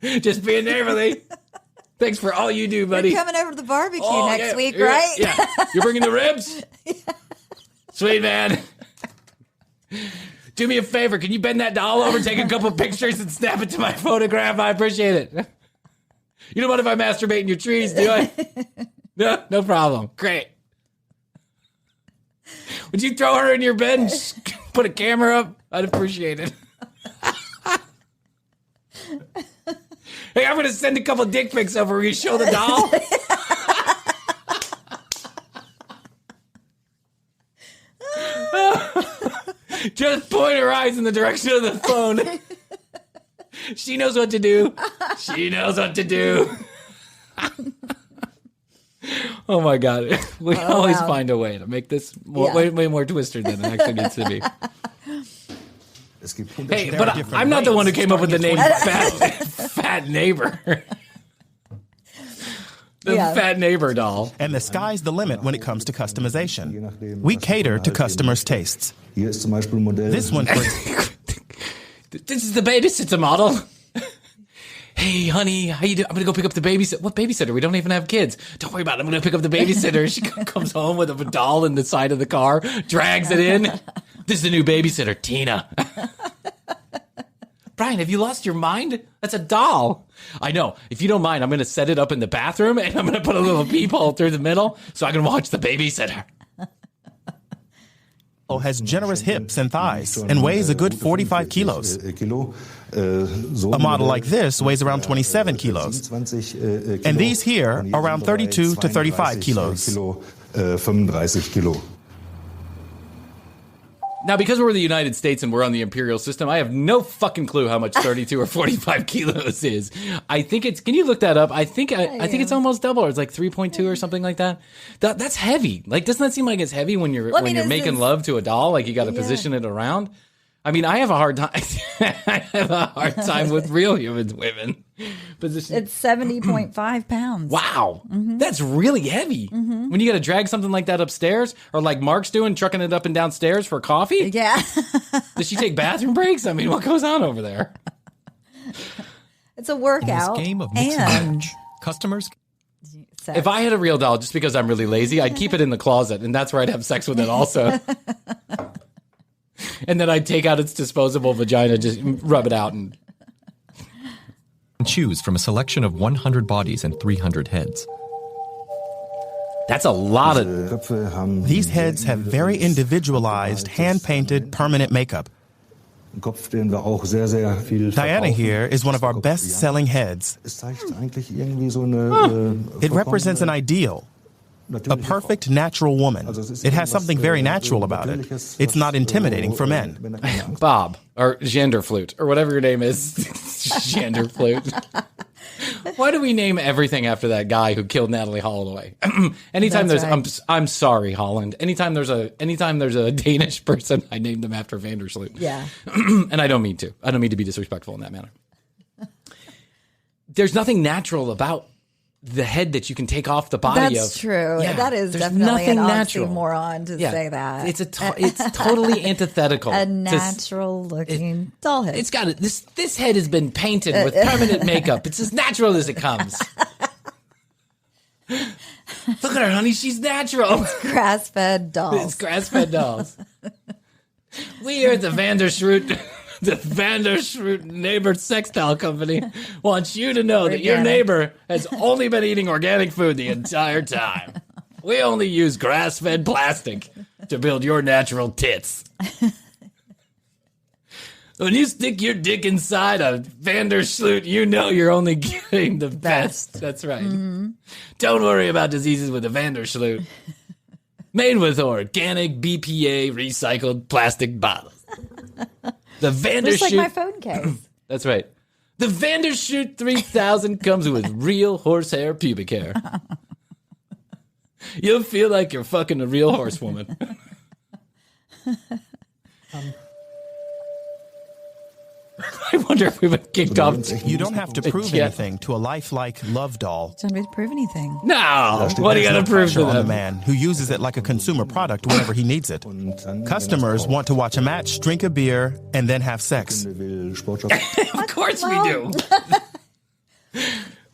Thanks for all you do, buddy.
You're coming over to the barbecue next week, right?
Yeah. You're bringing the ribs? Yeah. Sweet, man. Do me a favor. Can you bend that doll over, take a couple pictures, and snap it to my photograph? I appreciate it. You don't mind if I masturbate in your trees, do I? No problem. Great. Would you throw her in your bed and just put a camera up? I'd appreciate it. Hey, I'm going to send a couple dick pics over. Will you show the doll? Just point her eyes in the direction of the phone. She knows what to do. Oh, my God. We always find a way to make this way more twisted than it actually needs to be. Hey, but I'm not the one who came up with the name Fat Neighbor. Fat neighbor doll.
And the sky's the limit when it comes to customization. We cater to customers' tastes. This one,
this is the babysitter model. Hey, honey, how you doing? I'm going to go pick up the babysitter. What babysitter? We don't even have kids. Don't worry about it. I'm going to pick up the babysitter. She comes home with a doll in the side of the car, drags it in. This is the new babysitter, Tina. Bryan, have you lost your mind? That's a doll. I know. If you don't mind, I'm going to set it up in the bathroom, and I'm going to put a little peephole through the middle so I can watch the babysitter.
Has generous hips and thighs and weighs a good 45 kilos. A model like this weighs around 27 kilos. And these here are around 32 to 35 kilos.
Now, because we're in the United States and we're on the imperial system, I have no fucking clue how much 32 or 45 kilos is. I think it's, can you look that up? I think it's almost double, or it's like 3.2 or something like that. That's heavy. Like, doesn't that seem like it's heavy when you're making love to a doll? Like, you got to position it around. I mean, I have a hard time. I have a hard time with real human women.
It's 70.5 pounds.
Wow. Mm-hmm. That's really heavy. Mm-hmm. When you got to drag something like that upstairs, or like Mark's doing, trucking it up and downstairs for coffee?
Yeah.
Does she take bathroom breaks? I mean, what goes on over there?
It's a workout.
In this game of mix and match, customers...
sex.
If I had a real doll, just because I'm really lazy, I'd keep it in the closet, and that's where I'd have sex with it also. And then I'd take out its disposable vagina, just rub it out, and
choose from a selection of 100 bodies and 300 heads.
That's a lot of...
These heads have very individualized, hand-painted, permanent makeup. Diana here is one of our best-selling heads. It represents an ideal, a perfect natural woman. It has something very natural about it. It's not intimidating for men.
Bob, or Genderflute, or whatever your name is. Genderflute. Why do we name everything after that guy who killed Natalie Holloway? Anytime
That's
there's,
right.
I'm sorry, Holland. Anytime there's a Danish person, I name them after Vandersloot.
Yeah.
And I don't mean to. I don't mean to be disrespectful in that manner. There's nothing natural about the head that you can take off the body of.
That's true.
Yeah,
That is
there's
definitely an
nothing natural.
oxymoron to say that.
It's it's totally antithetical.
A
to
natural looking doll head.
It's got this head has been painted with permanent makeup. It's as natural as it comes. Look at her, honey. She's natural.
Grass-fed dolls.
It's grass-fed dolls. We here at the Vandersloot Neighbor Sex Doll Company wants you to know that your neighbor has only been eating organic food the entire time. We only use grass-fed plastic to build your natural tits. When you stick your dick inside a Vandersloot, you know you're only getting the best. That's right. Mm-hmm. Don't worry about diseases with a Vandersloot. Made with organic BPA recycled plastic bottles. The Vandersloot.
Just like my phone case.
That's right. The Vandersloot 3000 comes with real horsehair pubic hair. You'll feel like you're fucking a real horsewoman. I wonder if we would kicked off.
You don't have to prove anything to a lifelike love doll.
Don't need to prove anything.
No. What do you got to prove to
On the
them?
man who uses it like a consumer product whenever he needs it. Customers want to watch a match, drink a beer, and then have sex.
Of course we do.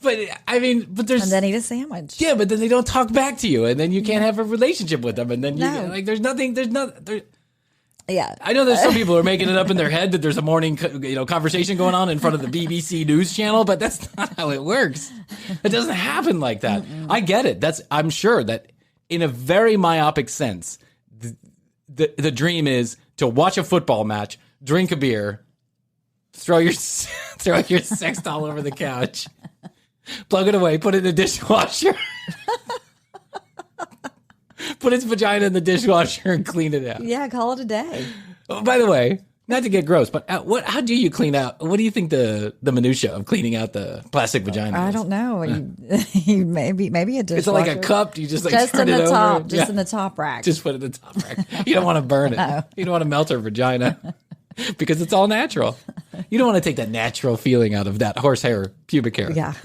But I mean, there's
and then eat a sandwich.
Yeah, but then they don't talk back to you, and then you can't have a relationship with them, and then you like there's nothing.
Yeah,
I know there's some people who are making it up in their head that there's a morning conversation going on in front of the BBC News channel, but that's not how it works. It doesn't happen like that. Mm-mm. I get it. I'm sure that in a very myopic sense, the dream is to watch a football match, drink a beer, throw your sex doll over the couch, plug it away, put it in the dishwasher. Put its vagina in the dishwasher and clean it out.
Yeah, call it a day.
Oh, by the way, not to get gross, but how do you clean out? What do you think the minutia of cleaning out the plastic vagina is?
I don't know. You maybe a dishwasher.
Is it like a cup? Do you just
in
turn
the
it
top,
over?
just in the top rack.
Just put it in the top rack. You don't want to burn it.
No.
You don't want to melt her vagina because it's all natural. You don't want to take that natural feeling out of that horsehair, pubic hair.
Yeah.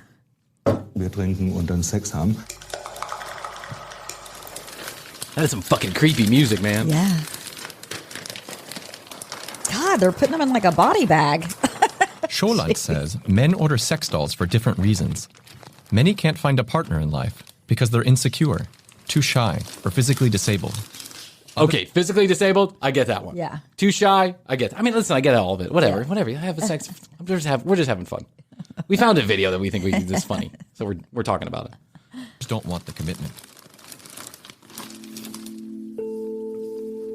Wir trinken und dann Sex haben.
That is some fucking creepy music, man.
Yeah. God, they're putting them in like a body bag.
Shoreline says men order sex dolls for different reasons. Many can't find a partner in life because they're insecure, too shy, or physically disabled.
Okay, physically disabled, I get that one.
Yeah.
Too shy, I get that. I mean, listen, I get all of it. Whatever. Have a sex. We're just having fun. We found a video that we think is funny, so we're talking about it.
Just don't want the commitment.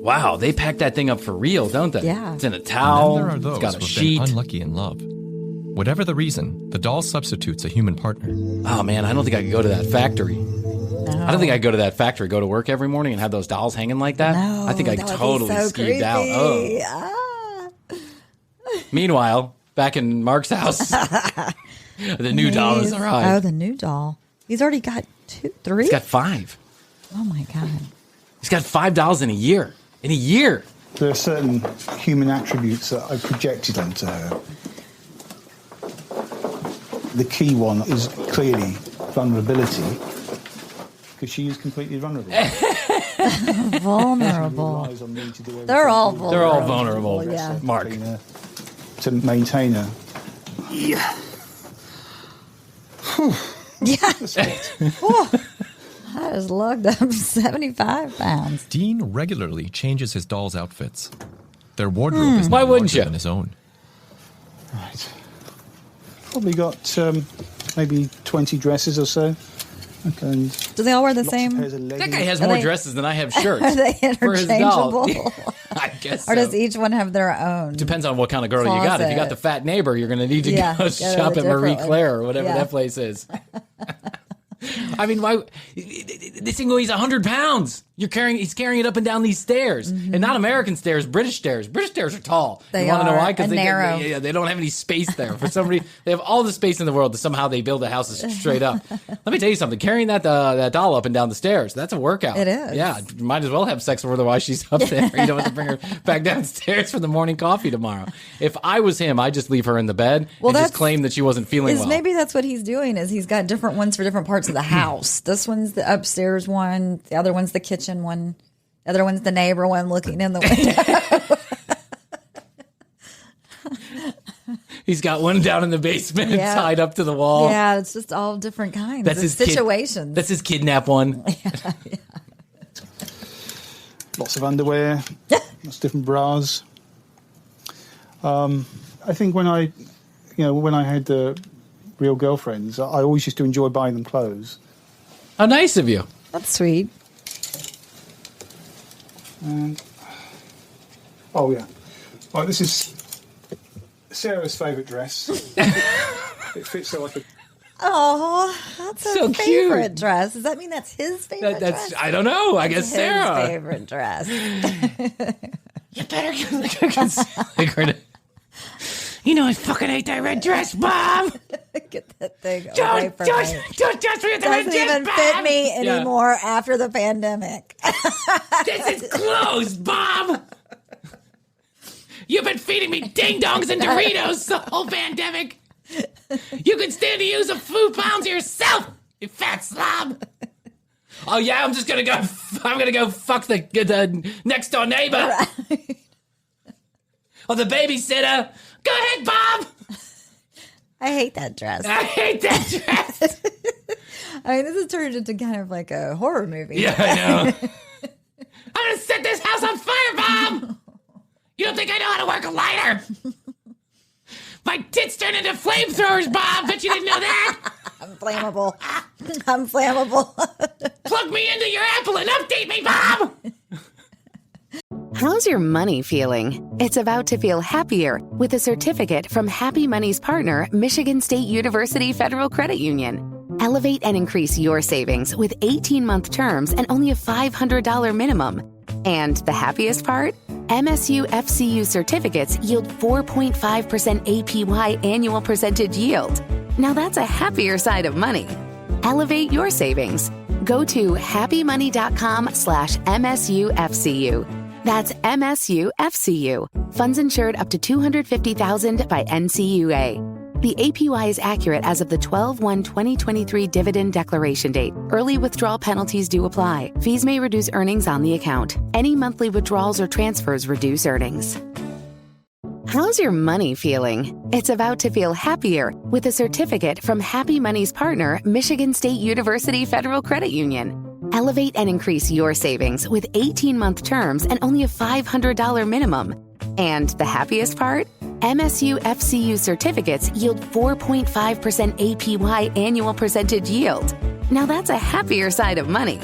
Wow, they pack that thing up for real, don't they?
Yeah.
It's in a towel.
Then there are those
It's got a
who've
sheet.
been unlucky in love. Whatever the reason, the doll substitutes a human partner.
Oh man, I don't think I could go to that factory.
No.
I don't think I'd go to that factory, go to work every morning and have those dolls hanging like that.
No,
I think I'd
that would be
totally
so
skeeved out.
creepy.
Oh. Meanwhile, back in Mark's house, the new doll has
Oh,
arrived.
the new doll. He's already got 3.
He's got 5.
Oh my God.
He's got $5 in a year. In a year.
There are certain human attributes that I projected onto her. The key one is clearly vulnerability, because she is completely vulnerable.
Vulnerable. They're all vulnerable.
They're all vulnerable.
Yeah.
Mark.
To maintain her.
Yeah.
I just logged up 75 pounds.
Dean regularly changes his doll's outfits. Their wardrobe is
Why
not
wouldn't
larger
you?
than his own.
Right. Probably got maybe 20 dresses or so. Okay. And
Do they all wear the
lots of
same?
pairs of leggings.
That guy has
Are
more
they-
dresses than I have shirts.
Are they
for his doll.
interchangeable?
I guess
Or
so.
does each one have their own?
Depends on what kind of girl you got. If you got the fat neighbor, you're going to need to
Yeah,
go
go
shop
to
at
a
Marie
different
Claire or
one.
whatever
Yeah.
that place is. I mean, why? This thing weighs 100 pounds. He's carrying it up and down these stairs, and not American stairs, British stairs. British stairs are tall.
They
you want to know
are,
why? Because
and narrow.
they don't have any space there. For somebody, they have all the space in the world. To somehow they build the houses straight up. Let me tell you something. Carrying that doll up and down the stairs, that's a workout.
It is.
Yeah, you might as well have sex with her while she's up there. You don't have to bring her back downstairs for the morning coffee tomorrow. If I was him, I'd just leave her in the bed and just claim that she wasn't feeling well.
Maybe that's what he's doing. Is he's got different ones for different parts of the house. This one's the upstairs one. The other one's the kitchen one. The other one's the neighbor one looking in the window.
He's got one down in the basement tied up to the wall.
Yeah, it's just all different kinds
That's
of
his
situations.
That's his kidnap one.
Lots of underwear, lots of different bras. I think when I had real girlfriends, I always used to enjoy buying them clothes.
How nice of you.
That's sweet.
And, oh yeah, right. This is Sarah's favourite dress. It fits so I could.
Oh, that's
So
a
cute.
favorite dress. Does that mean that's his favorite
That's
dress?
I don't know. I guess
His
Sarah.
favorite dress.
You better get You know I fucking hate that red dress, Bob.
Get that thing away
Don't
from
touch
me.
me with the red
Doesn't
dress,
even
Bob.
fit me
Yeah.
anymore after the pandemic.
This is closed, Bob. You've been feeding me ding-dongs and Doritos the whole pandemic. You can stand to use a few pounds yourself, you fat slob. Oh, yeah, I'm going to go fuck the next door neighbor.
Right.
Or the babysitter. Go ahead, Bob.
I hate that dress.
I hate that dress.
I mean, this has turned into kind of like a horror movie.
Yeah, I know. I'm going to set this house on fire, Bob. You don't think I know how to work a lighter? My tits turn into flamethrowers, Bob. Bet you didn't know that.
I'm flammable. I'm flammable.
Plug me into your Apple and update me, Bob.
How's your money feeling? It's about to feel happier with a certificate from Happy Money's partner, Michigan State University Federal Credit Union. Elevate and increase your savings with 18-month terms and only a $500 minimum. And the happiest part? MSU FCU certificates yield 4.5% APY annual percentage yield. Now that's a happier side of money. Elevate your savings. Go to happymoney.com/MSUFCU. That's MSUFCU. Funds insured up to $250,000 by NCUA. The APY is accurate as of the 12/1/2023 dividend declaration date. Early withdrawal penalties do apply. Fees may reduce earnings on the account. Any monthly withdrawals or transfers reduce earnings. How's your money feeling? It's about to feel happier with a certificate from Happy Money's partner, Michigan State University Federal Credit Union. Elevate and increase your savings with 18-month terms and only a $500 minimum. And the happiest part? MSU FCU certificates yield 4.5% APY annual percentage yield. Now that's a happier side of money.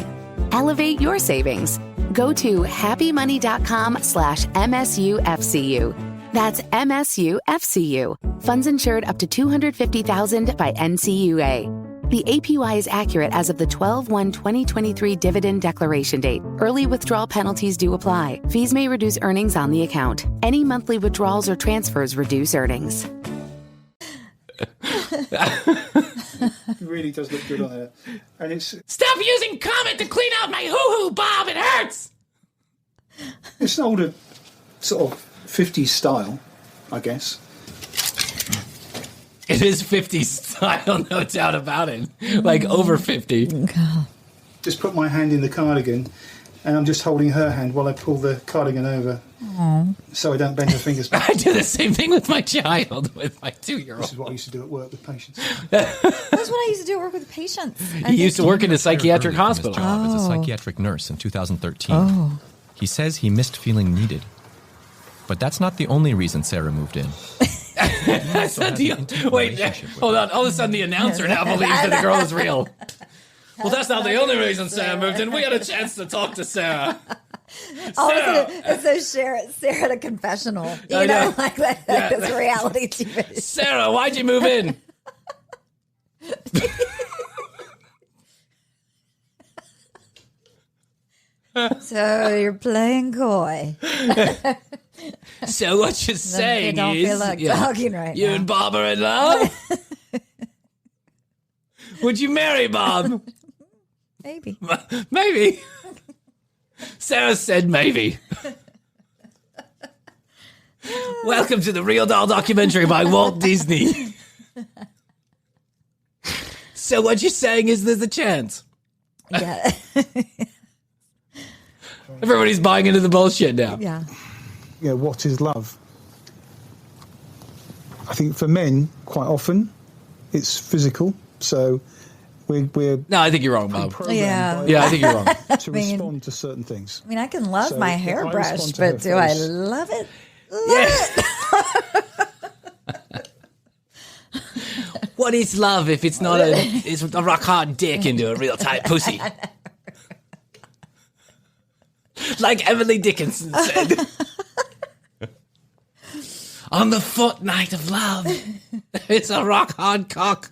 Elevate your savings. Go to happymoney.com/MSUFCU. That's MSUFCU. Funds insured up to $250,000 by NCUA. The APY is accurate as of the 12/1/2023 dividend declaration date. Early withdrawal penalties do apply. Fees may reduce earnings on the account. Any monthly withdrawals or transfers reduce earnings.
It really does look good on her. And it's
Stop using Comet to clean out my hoo-hoo, Bob. It hurts.
it's an older sort of 50s style, I guess.
It is 50s style, no doubt about it. Like over 50.
Just put my hand in the cardigan, and I'm just holding her hand while I pull the cardigan over, so I don't bend her fingers back.
I do the same thing with my child, with my 2-year-old.
This is what I used to do at work with patients.
That's what I used to do at work with patients.
He used to work in a psychiatric hospital.
His job as a psychiatric nurse in 2013. He says he missed feeling needed. But that's not the only reason Sarah moved in.
That's not the... Wait, hold on. All of a sudden, the announcer now believes that the girl is real. Well, that's not the only reason Sarah moved in. We had a chance to talk to Sarah.
Sarah. It says Sarah at a confessional. You know, like that, this reality TV.
Sarah, why'd you move in?
So you're playing coy.
So what you're saying
don't
is...
feel like talking right
you
now.
and Bob are in love? Would you marry Bob?
Maybe.
Maybe. Sarah said maybe. Welcome to the Real Doll documentary by Walt Disney. So what you're saying is there's a chance.
Yeah.
Everybody's buying into the bullshit now.
Yeah.
You know, what is love? I think for men, quite often, it's physical. So we're
No, I think you're wrong, Bob.
Yeah.
Yeah, I think you're wrong.
to respond to certain things.
I mean, I can love
So
my
if I
hairbrush,
respond to
but
her
do I
face-
love it?
What is love if it's not it's a rock hard dick into a real tight pussy? Like Emily Dickinson said. On the fortnight of love, it's a rock hard cock.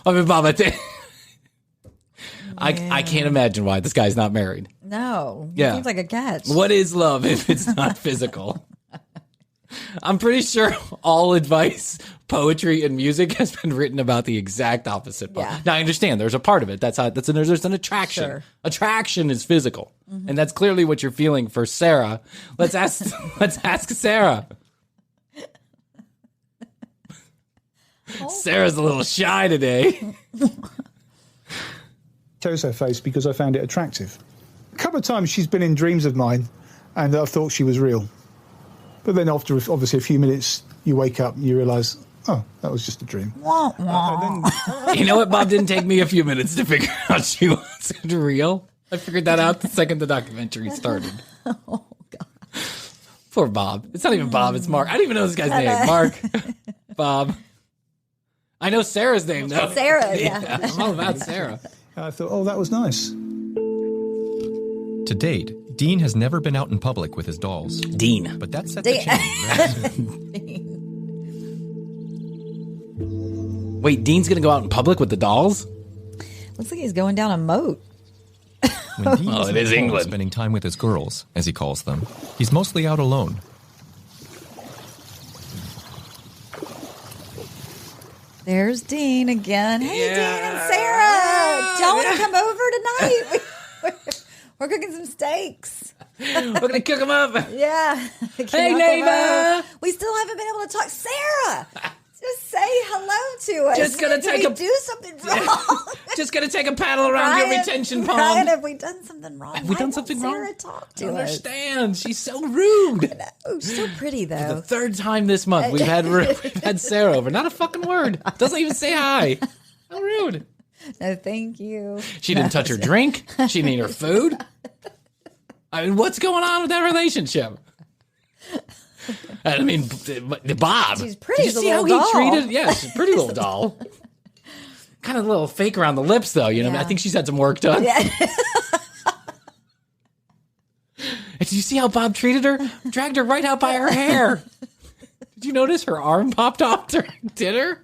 I mean, Bob, I think I can't imagine why this guy's not married.
No.
Yeah.
Seems like a catch.
What is love if it's not physical? I'm pretty sure all advice, poetry, and music has been written about the exact opposite.
Yeah.
Now I understand there's a part of it. There's an attraction.
Sure.
Attraction is physical, and that's clearly what you're feeling for Sarah. Let's ask Sarah. Sarah's a little shy today.
Chose her face because I found it attractive. A couple of times she's been in dreams of mine, and I thought she was real. But then after, obviously, a few minutes, you wake up and you realise, oh, that was just a dream.
Wah, wah.
You know what, Bob? Didn't take me a few minutes to figure out she wasn't real. I figured that out the second the documentary started.
Oh, God.
Poor Bob. It's not even Bob, it's Mark. I don't even know this guy's name. Mark. Bob. I know Sarah's name, though.
Sarah, yeah.
I'm all about Sarah.
And I thought, oh, that was nice.
To date, Dean has never been out in public with his dolls.
Dean.
But that's set to change very soon.
Wait, Dean's going to go out in public with the dolls?
Looks like he's going down a moat.
When Dean
Oh,
isn't
it is
at home
England.
spending time with his girls, as he calls them, he's mostly out alone.
There's Dean again. Hey, Dean and Sarah. Y'all want to come over tonight? We're cooking some steaks.
We're going to cook them up.
Yeah.
Hey,
Can y'all come
neighbor.
over? We still haven't been able to talk. Sarah, just say hello to us.
Just gonna
Did
take
we
a-
do something wrong?
Just going to take a paddle around your retention pond.
Ryan, have we done something wrong?
Have we
Why
done
won't
something
Sarah
wrong?
talk
I
to
don't
us.
understand. She's so rude.
Oh, she's so pretty,
The
though.
third time this month we've had Sarah over. Not a fucking word. Doesn't even say hi. How rude.
No, thank you.
She didn't touch her drink. She didn't eat her food. I mean, what's going on with that relationship? I mean, Bob.
She's pretty.
Did you
She's a
see how
little
he
doll.
treated? Yeah, she's a pretty little doll. Kind of a little fake around the lips, though. You know,
Yeah.
I think she's had some work done.
Yeah.
And did you see how Bob treated her? Dragged her right out by her hair. Did you notice her arm popped off during dinner?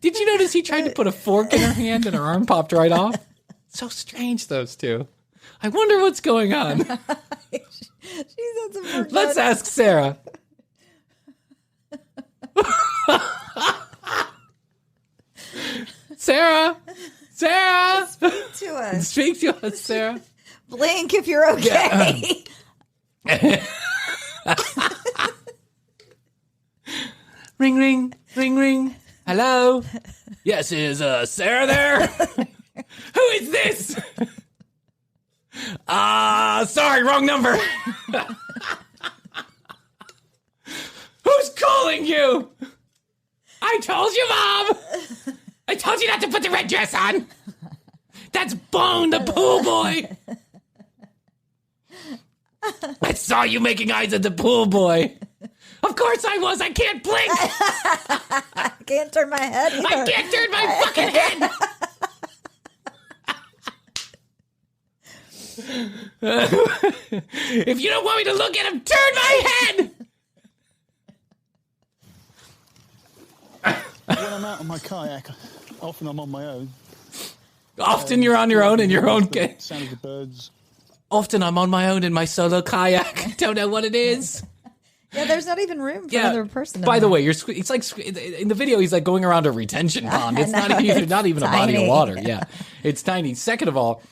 Did you notice he tried to put a fork in her hand and her arm popped right off? So strange, those two. I wonder what's going on.
She's had some work
Let's
done.
ask Sarah. Sarah! Sarah!
Speak to us.
Speak to us, Sarah.
Blink if you're okay.
Ring, ring, ring, ring. Hello? Yes, is Sarah there? Who is this? Sorry, wrong number. Who's calling you? I told you, Mom! I told you not to put the red dress on! That's Bone, the pool boy! I saw you making eyes at the pool boy! Of course I was! I can't blink!
I can't turn my head either.
I can't turn my fucking head! If you don't want me to look at him, turn my head!
When I'm out on my kayak, often I'm on my own.
Often you're on your own in your own kayak.
Sound of the birds.
Often I'm on my own in my solo kayak. Don't know what it is.
Yeah, there's not even room for another person.
By the way, it's like in the video, he's like going around a retention pond. It's not even a body of water. Yeah, it's tiny. Second of all,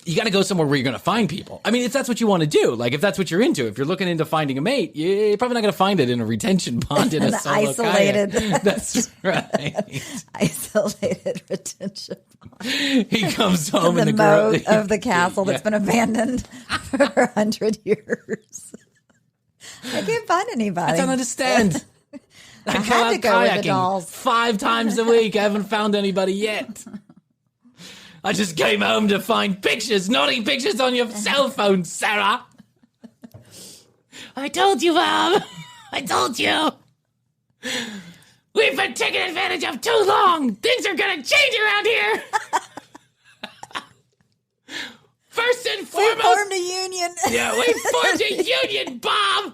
you got to go somewhere where you're going to find people. I mean, if that's what you want to do, like if that's what you're into, if you're looking into finding a mate, you're probably not going to find it in a retention pond in a solo
isolated.
kayak. That's right.
Isolated retention pond.
He comes home
in
and
the
the girl
moat of the castle that's been abandoned for 100 years. I can't find anybody.
I don't understand.
I had to go with the dolls
5 times a week. I haven't found anybody yet. I just came home to find pictures, naughty pictures on your cell phone, Sarah. I told you, Mom. I told you. We've been taken advantage of too long. Things are going to change around here. First and foremost.
We formed a union.
Yeah, we formed a union, Bob.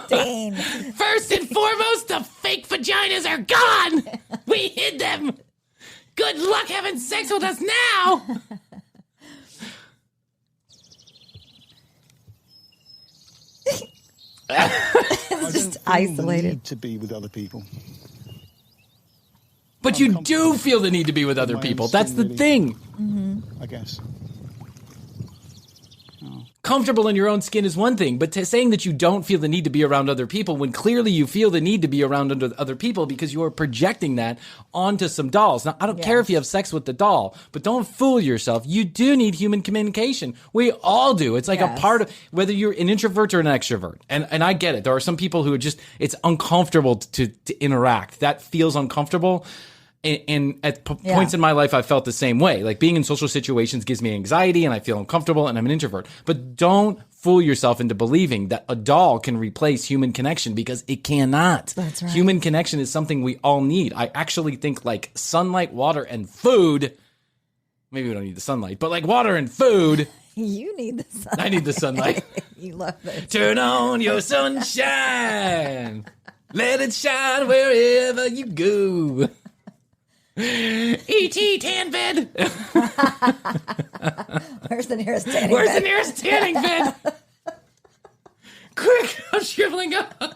Dang.
First and foremost, the fake vaginas are gone. We hid them. Good luck having sex with us now.
It's just isolated.
Need to be with other people.
But you do feel the need to be with other people. That's the thing.
I guess.
Comfortable in your own skin is one thing, but saying that you don't feel the need to be around other people when clearly you feel the need to be around other people because you are projecting that onto some dolls. Now, I don't care if you have sex with the doll, but don't fool yourself. You do need human communication. We all do. It's like a part of whether you're an introvert or an extrovert. And I get it. There are some people who are just, it's uncomfortable to interact. That feels uncomfortable. And at points in my life, I felt the same way. Like being in social situations gives me anxiety and I feel uncomfortable and I'm an introvert. But don't fool yourself into believing that a doll can replace human connection because it cannot.
That's right.
Human connection is something we all need. I actually think like sunlight, water, and food. Maybe we don't need the sunlight, but like water and food.
You need the sunlight.
I need the sunlight.
You love it.
Turn on your sunshine. Let it shine wherever you go. E.T. tan bed.
Where's the nearest tanning bed?
Where's the nearest tanning bed? Quick, I'm shriveling up.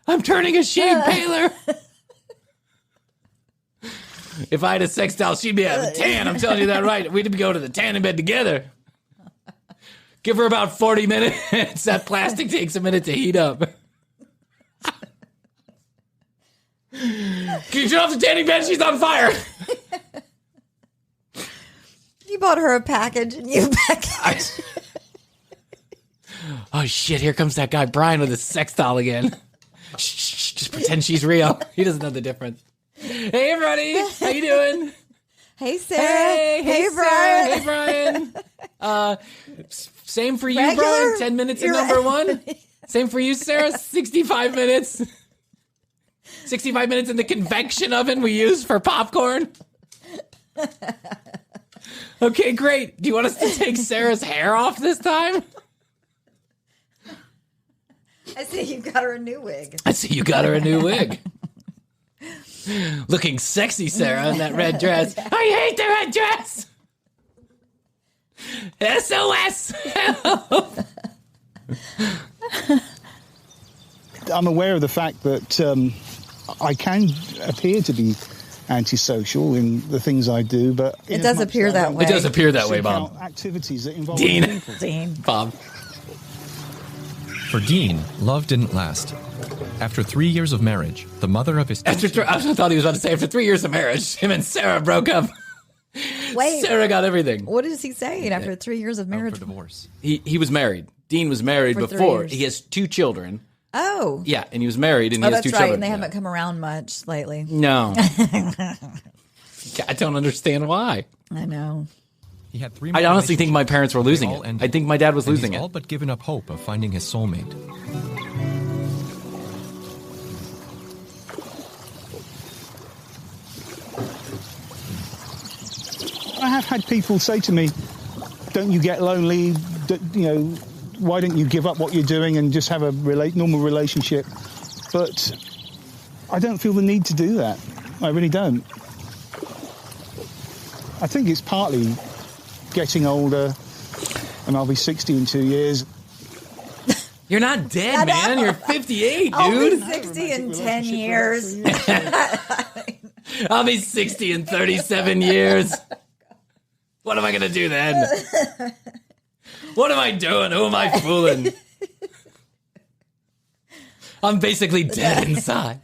I'm turning a shade paler. If I had a sex doll, she'd be out of tan. I'm telling you that right. We'd go to the tanning bed together. Give her about 40 minutes. That plastic takes a minute to heat up. Can you turn off the tanning bed? She's on fire.
You bought her a package and you packaged.
Oh shit, here comes that guy Bryan with his sex doll again. Shh, just pretend she's real. He doesn't know the difference. Hey everybody, how you doing?
Hey Sarah. Hey Bryan.
Hey Bryan. Same for you,
Regular?
Bryan. 10 minutes at number one. Same for you, Sarah. 65 minutes. 65 minutes in the convection oven we use for popcorn. Okay, great. Do you want us to take Sarah's hair off this time?
I see you got her a new wig.
Looking sexy, Sarah, in that red dress. I hate the red dress. SOS. Help.
I'm aware of the fact that I can appear to be antisocial in the things I do, but
it does appear that way.
It does appear that way, Bob.
Activities that involve
Dean.
Dean.
Bob.
For Dean, love didn't last. After 3 years of marriage, the mother of his
I thought he was about to say after 3 years of marriage, him and Sarah broke up.
Wait.
Sarah got everything.
What is he saying after 3 years of marriage?
for divorce.
He was married. Dean was married
For 3
before.
years.
He has 2 children.
Oh.
Yeah, and he was married, and he has
that's
2
right,
children.
and they haven't come around much lately.
No. I don't understand why.
I know.
He had 3
I honestly think my parents were losing it. I think my dad was losing
he's
it.
all but given up hope of finding his soulmate.
I have had people say to me, don't you get lonely? Why don't you give up what you're doing and just have a normal relationship? But I don't feel the need to do that. I really don't. I think it's partly getting older, and I'll be 60 in 2 years.
You're not dead, man. You're 58, dude.
I'll be 60 in 10 years.
I'll be 60 in 37 years. What am I going to do then? What am I doing? Who am I fooling? I'm basically dead inside.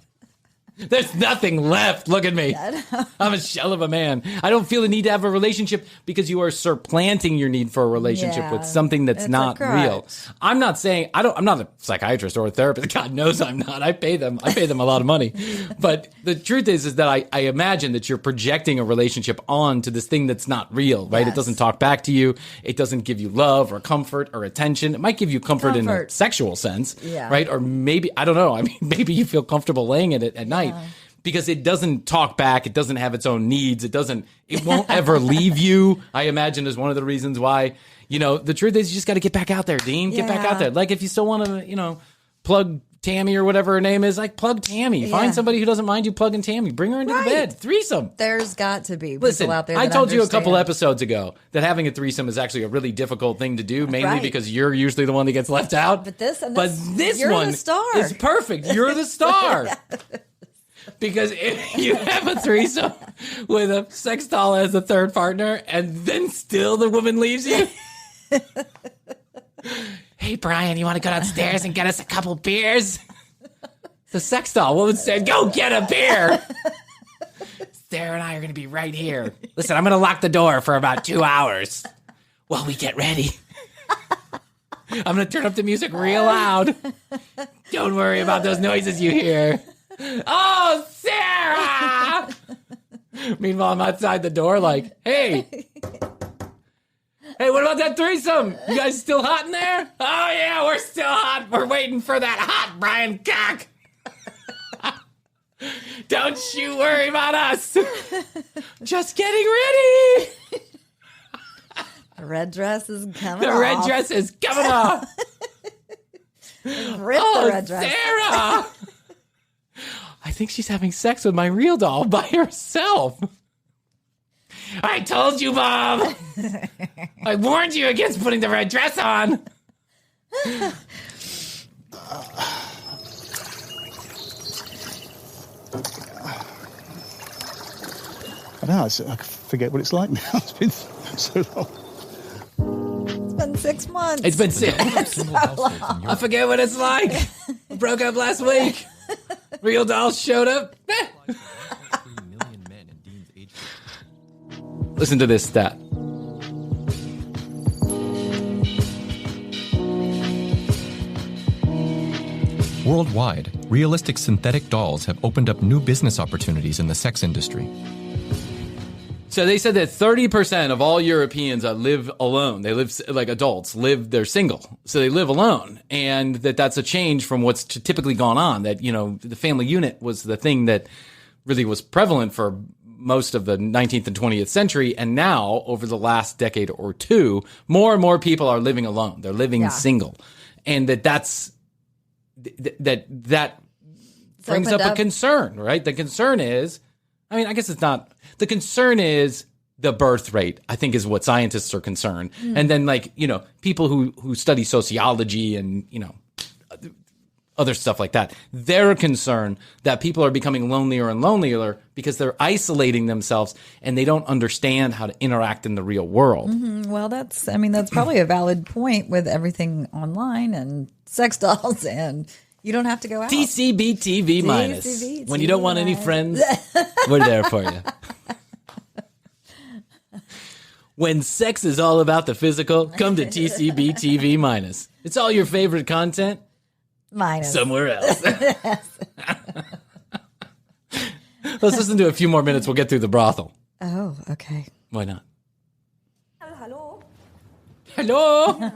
There's nothing left. Look at me. I'm a shell of a man. I don't feel the need to have a relationship because you are supplanting your need for a relationship with something that's not real. I'm not saying I'm not a psychiatrist or a therapist. God knows I'm not. I pay them a lot of money. But the truth is that I imagine that you're projecting a relationship onto this thing that's not real, right? Yes. It doesn't talk back to you. It doesn't give you love or comfort or attention. It might give you comfort. In a sexual sense, right? Or maybe, I don't know. I mean, maybe you feel comfortable laying in it at night. Because it doesn't talk back, it doesn't have its own needs, it won't ever leave you. I imagine is one of the reasons why, the truth is you just got to get back out there, Dean. Get back out there. Like if you still want to, plug Tammy or whatever her name is, like plug Tammy. Yeah. Find somebody who doesn't mind you plugging Tammy. Bring her into the bed. Threesome.
There's got to be people out there that
I told you a
understand.
couple episodes ago that having a threesome is actually a really difficult thing to do, mainly because you're usually the one that gets left out.
But this
you're one
the star.
Is perfect. You're the star. Because if you have a threesome with a sex doll as a third partner and then still the woman leaves you. Hey, Bryan, you want to go downstairs and get us a couple beers? The sex doll woman said, go get a beer. Sarah and I are going to be right here. Listen, I'm going to lock the door for about 2 hours while we get ready. I'm going to turn up the music real loud. Don't worry about those noises you hear. Oh, Sarah! Meanwhile, I'm outside the door like, hey, what about that threesome? You guys still hot in there? Oh, yeah, we're still hot. We're waiting for that hot Bryan cock. Don't you worry about us. Just getting ready.
The red dress is coming
off. The red dress is coming off.
Rip the red dress.
Sarah! I think she's having sex with my real doll by herself. I told you, Bob. I warned you against putting the red dress on.
I know, I forget what it's like now. It's been so long.
It's been 6 months.
It's been 6 months. So I forget what it's like. Broke up last week. Real dolls showed up. Listen to this stat.
Worldwide, realistic synthetic dolls have opened up new business opportunities in the sex industry.
So they said that 30% of all Europeans live alone. They live like adults, they're single. So they live alone. And that's a change from what's typically gone on. That, the family unit was the thing that really was prevalent for most of the 19th and 20th century. And now, over the last decade or two, more and more people are living alone. They're living single. And that brings up a concern, right? The concern is, I guess it's not. The concern is the birth rate, I think, is what scientists are concerned. And then, people who study sociology and, other stuff like that, they're concerned that people are becoming lonelier and lonelier because they're isolating themselves and they don't understand how to interact in the real world.
Mm-hmm. Well, that's probably a valid point with everything online and sex dolls, and you don't have to go out.
TCB TV minus. When you don't want any friends, we're there for you. When sex is all about the physical, come to TCB TV minus. It's all your favorite content
Minus.
Somewhere else. Let's listen to a few more minutes. We'll get through the brothel.
Oh, okay.
Why not?
Hallo.
Hello.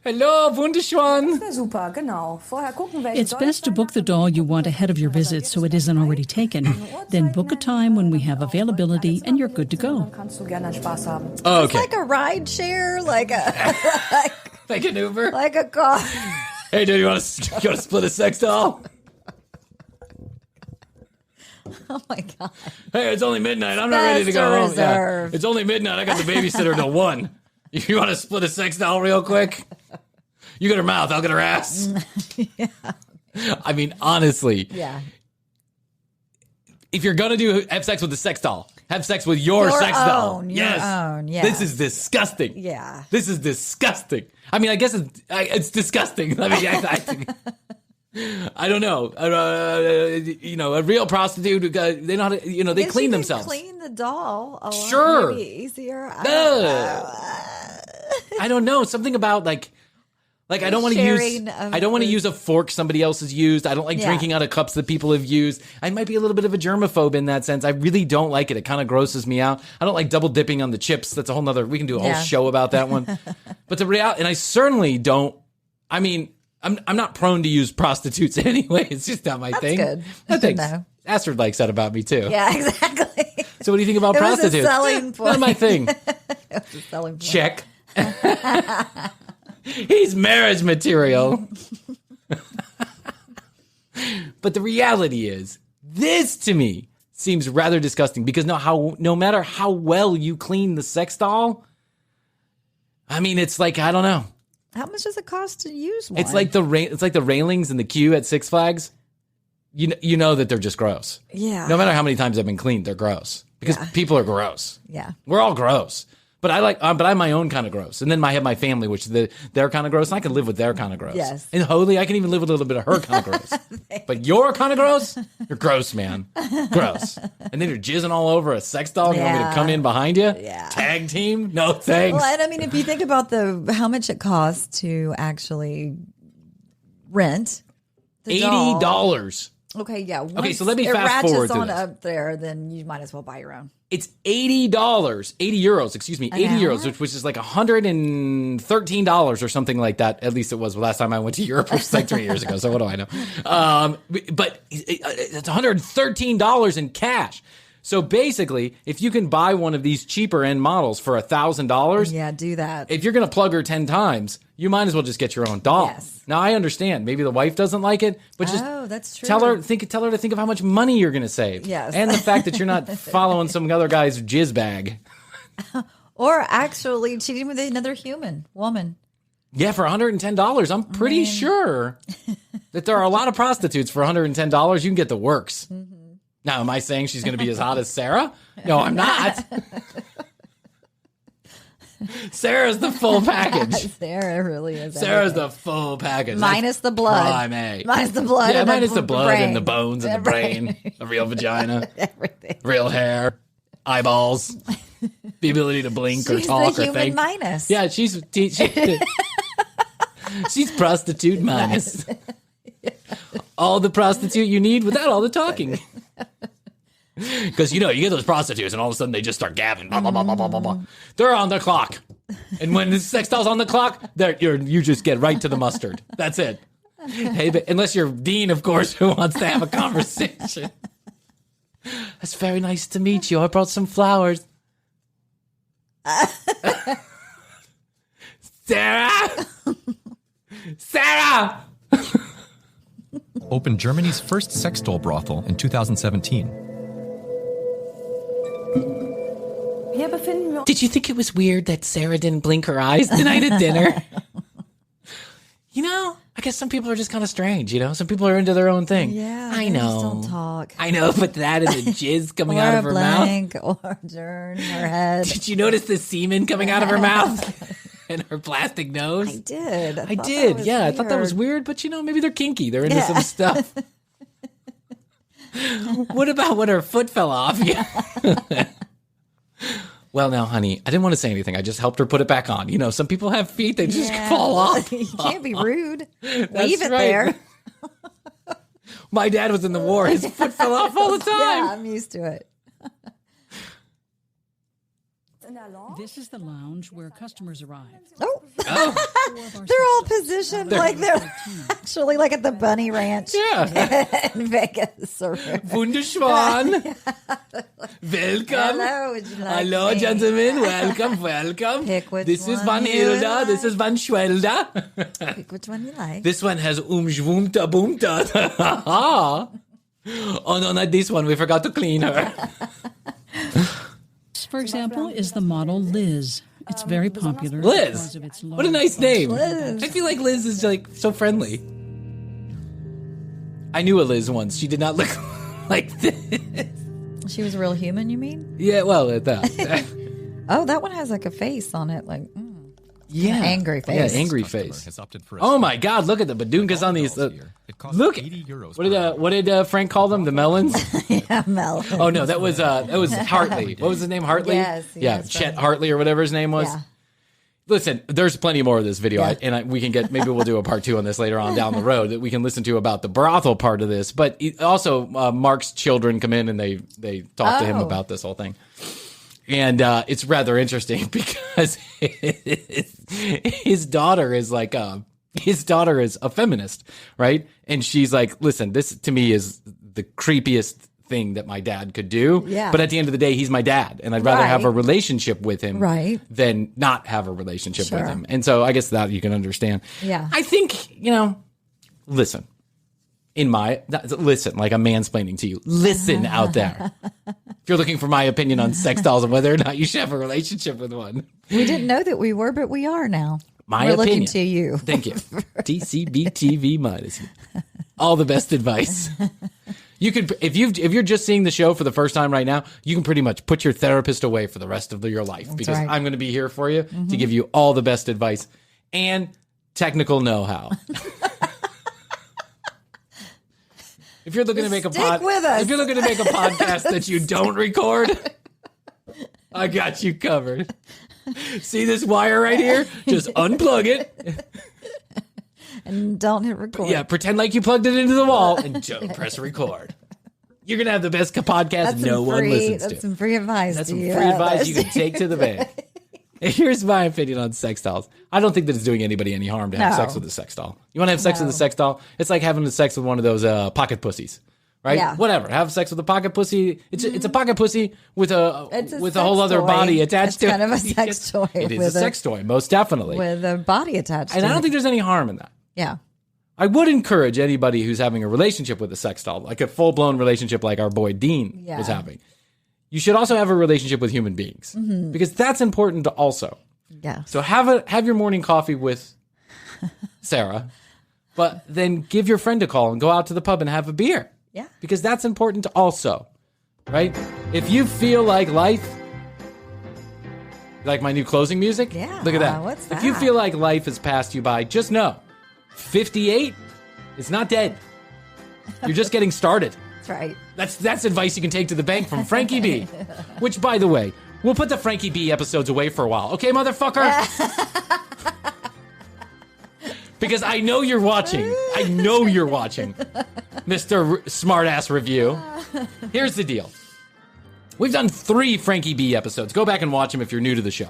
Hello, wunderschön.
Super, genau. Vorher gucken, welche
It's best to book the doll you want ahead of your visit so it isn't already taken. Then book a time when we have availability and you're good to go.
kannst du gerne Spaß haben.
Oh,
It's
okay.
like a ride share, like
Like an Uber?
like a car.
Hey, dude, you want to split a sex doll?
Oh my God.
Hey, it's only midnight. I'm not ready to go home.
Reserve.
Yeah. It's only midnight. I got the babysitter till 1. You want to split a sex doll real quick? You get her mouth, I'll get her ass.
Yeah.
I mean, honestly,
Yeah.
if you're going to have sex with a sex doll, have sex with your sex doll.
Your own, yeah.
This is disgusting.
Yeah.
This is disgusting. I mean, I guess it's disgusting. I mean, I don't know. A real prostitute, they know how to, they
Guess
clean
you could
themselves.
Clean the doll a lot
Sure.
maybe easier.
I don't know. Something about like I don't want to
Sharing
use a fork somebody else has used. I don't like drinking out of cups that people have used. I might be a little bit of a germaphobe in that sense. I really don't like it. It kind of grosses me out. I don't like double dipping on the chips. That's a whole nother, we can do a whole show about that one. But the reality, and I certainly don't, I mean, I'm not prone to use prostitutes anyway. It's just not my thing.
Good.
Thanks.
No.
Astrid likes that about me too.
Yeah, exactly.
So what do you think about
It was a
prostitutes?
selling point.
Not my thing.
It was a selling point.
Check. He's marriage material. But the reality is, this to me seems rather disgusting because no matter how well you clean the sex doll, I mean, it's like, I don't know.
How much does it cost to use one?
It's like the railings in the queue at Six Flags. You know that they're just gross.
Yeah.
No matter how many times they've been cleaned, they're gross because people are gross.
Yeah.
We're all gross. But I'm my own kind of gross. And then I have my family, which they're kind of gross, and I can live with their kind of gross.
Yes.
And Hoadley, I can even live with a little bit of her kind of gross. But you're kind of gross? You're gross, man. Gross. And then you're jizzing all over a sex doll, and you want me to come in behind you?
Yeah.
Tag team? No thanks.
Well, and I mean, if you think about how much it costs to actually rent the doll.
$80.
Okay, yeah.
Okay, so let me
Once
fast forward
it ratchets
through
on
this.
up there, then you might as well buy your own.
It's $80, 80 euros, excuse me, 80 euros, which is like $113 or something like that. At least it was the last time I went to Europe, which was like 3 years ago. So what do I know? But it's $113 in cash. So basically, if you can buy one of these cheaper end models for $1,000,
yeah, do that.
If you're going to plug her 10 times, you might as well just get your own doll.
Yes.
Now I understand. Maybe the wife doesn't like it, but just
that's true.
tell her to think of how much money you're going to save.
Yes.
And the fact that you're not following some other guy's jizz bag.
Or actually cheating with another woman.
Yeah, for $110, I'm pretty sure that there are a lot of prostitutes for $110. You can get the works. Mm-hmm. Now, am I saying she's going to be as hot as Sarah? No, I'm not. Sarah's the full package.
Sarah really is.
Sarah's the full package.
Minus the blood.
Prime A.
Minus the blood.
Yeah,
and
minus the blood
brain.
and the bones and the brain, a real vagina,
everything,
real hair, eyeballs, the ability to blink or talk
the
or
human
think.
Minus.
Yeah, she's prostitute minus. All the prostitute you need without all the talking. Because, you get those prostitutes and all of a sudden they just start gabbing. Blah, blah, blah, blah, blah, blah, blah. They're on the clock. And when the sex doll's on the clock, you just get right to the mustard. That's it. Hey, but unless you're Dean, of course, who wants to have a conversation. It's very nice to meet you. I brought some flowers. Sarah! Sarah!
Opened Germany's first sex doll brothel in 2017.
Did you think it was weird that Sarah didn't blink her eyes tonight at dinner? I guess some people are just kind of strange, Some people are into their own thing.
Yeah,
I
they
know.
just don't talk.
I know, but that and the jizz coming out of her mouth.
Or during her head.
Did you notice the semen coming out of her mouth? And her plastic nose?
I did.
I did. Yeah, I thought that was weird, but maybe they're kinky. They're into some stuff. What about when her foot fell off? Yeah. Well, now, honey, I didn't want to say anything. I just helped her put it back on. Some people have feet, they just fall off.
You can't be rude.
That's
Leave it
right.
there.
My dad was in the war. His foot fell off all the time.
Yeah, I'm used to it.
This is the lounge where customers arrive.
Oh. They're all positioned like they're actually like at the Bunny Ranch in Vegas.
Wunderschwan. Welcome. Hello, gentlemen. Welcome.
Pick which
this is
one
Van
you
Hilda.
like.
This is Van Schwelda.
Pick which one you like.
This one has Schwumta Boomta. Oh, no, not this one. We forgot to clean her.
For example, is the model Liz. It's very popular.
Liz.
because of its
What a nice name.
Liz.
I feel like Liz is like so friendly. I knew a Liz once. She did not look like this.
She was a real human, you mean?
Yeah, well, at that.
Oh, that one has like a face on it, like
Yeah.
an angry face.
Yeah, angry face. Oh my God! Look at the badunkas on these. Look. What did Frank call them? The melons?
Yeah, melons.
Oh no, that was Hartley. What was his name? Hartley.
Yes.
Yeah, Chet Hartley or whatever his name was.
Yeah.
Listen, there's plenty more of this video,
Yeah.
we can get. Maybe we'll do a part 2 on this later on down the road that we can listen to about the brothel part of this. But also, Mark's children come in and they talk to him about this whole thing. And it's rather interesting because his daughter is like a feminist, right? And she's like, listen, this to me is the creepiest thing that my dad could do.
Yeah.
But at the end of the day, he's my dad, and I'd rather have a relationship with him than not have a relationship with him. And so I guess that you can understand.
Yeah.
I think, listen. Listen, like I'm mansplaining to you. Listen out there. If you're looking for my opinion on sex dolls and whether or not you should have a relationship with one.
We didn't know that we were, but we are now.
My
We're
opinion.
looking to you.
Thank you. TCBTV minus. All the best advice. You could, if you're just seeing the show for the first time right now, you can pretty much put your therapist away for the rest of your life because I'm going to be here for you to give you all the best advice and technical know-how. If you're looking to make if you're looking to make a podcast that you don't record, I got you covered. See this wire right here? Just unplug it.
And don't hit record.
Yeah, pretend like you plugged it into the wall and press record. You're going to have the best podcast no one listens to.
That's some free advice.
That's some free advice you can take to the bank. Here's my opinion on sex dolls. I don't think that it's doing anybody any harm to have sex with a sex doll. You want to have sex with a sex doll? It's like having sex with one of those pocket pussies, right?
Yeah.
Whatever. Have sex with a pocket pussy. It's a pocket pussy with a whole other body attached to it.
It's kind of a sex toy.
It is a sex toy, most definitely.
With a body attached to it.
And I don't think there's any harm in that.
Yeah.
I would encourage anybody who's having a relationship with a sex doll, like a full-blown relationship like our boy Dean was having. You should also have a relationship with human beings because that's important also.
Yeah.
So have your morning coffee with Sarah, but then give your friend a call and go out to the pub and have a beer.
Yeah.
Because that's important also, right? If you feel like life, like my new closing music, look at that.
What's that?
If you feel like life has passed you by, just know 58 is not dead. You're just getting started.
That's right.
That's advice you can take to the bank from Frankie B. Which, by the way, we'll put the Frankie B episodes away for a while. Okay, motherfucker? Because I know you're watching. I know you're watching, Mr. Smartass Review. Here's the deal. We've done 3 Frankie B episodes. Go back and watch them if you're new to the show.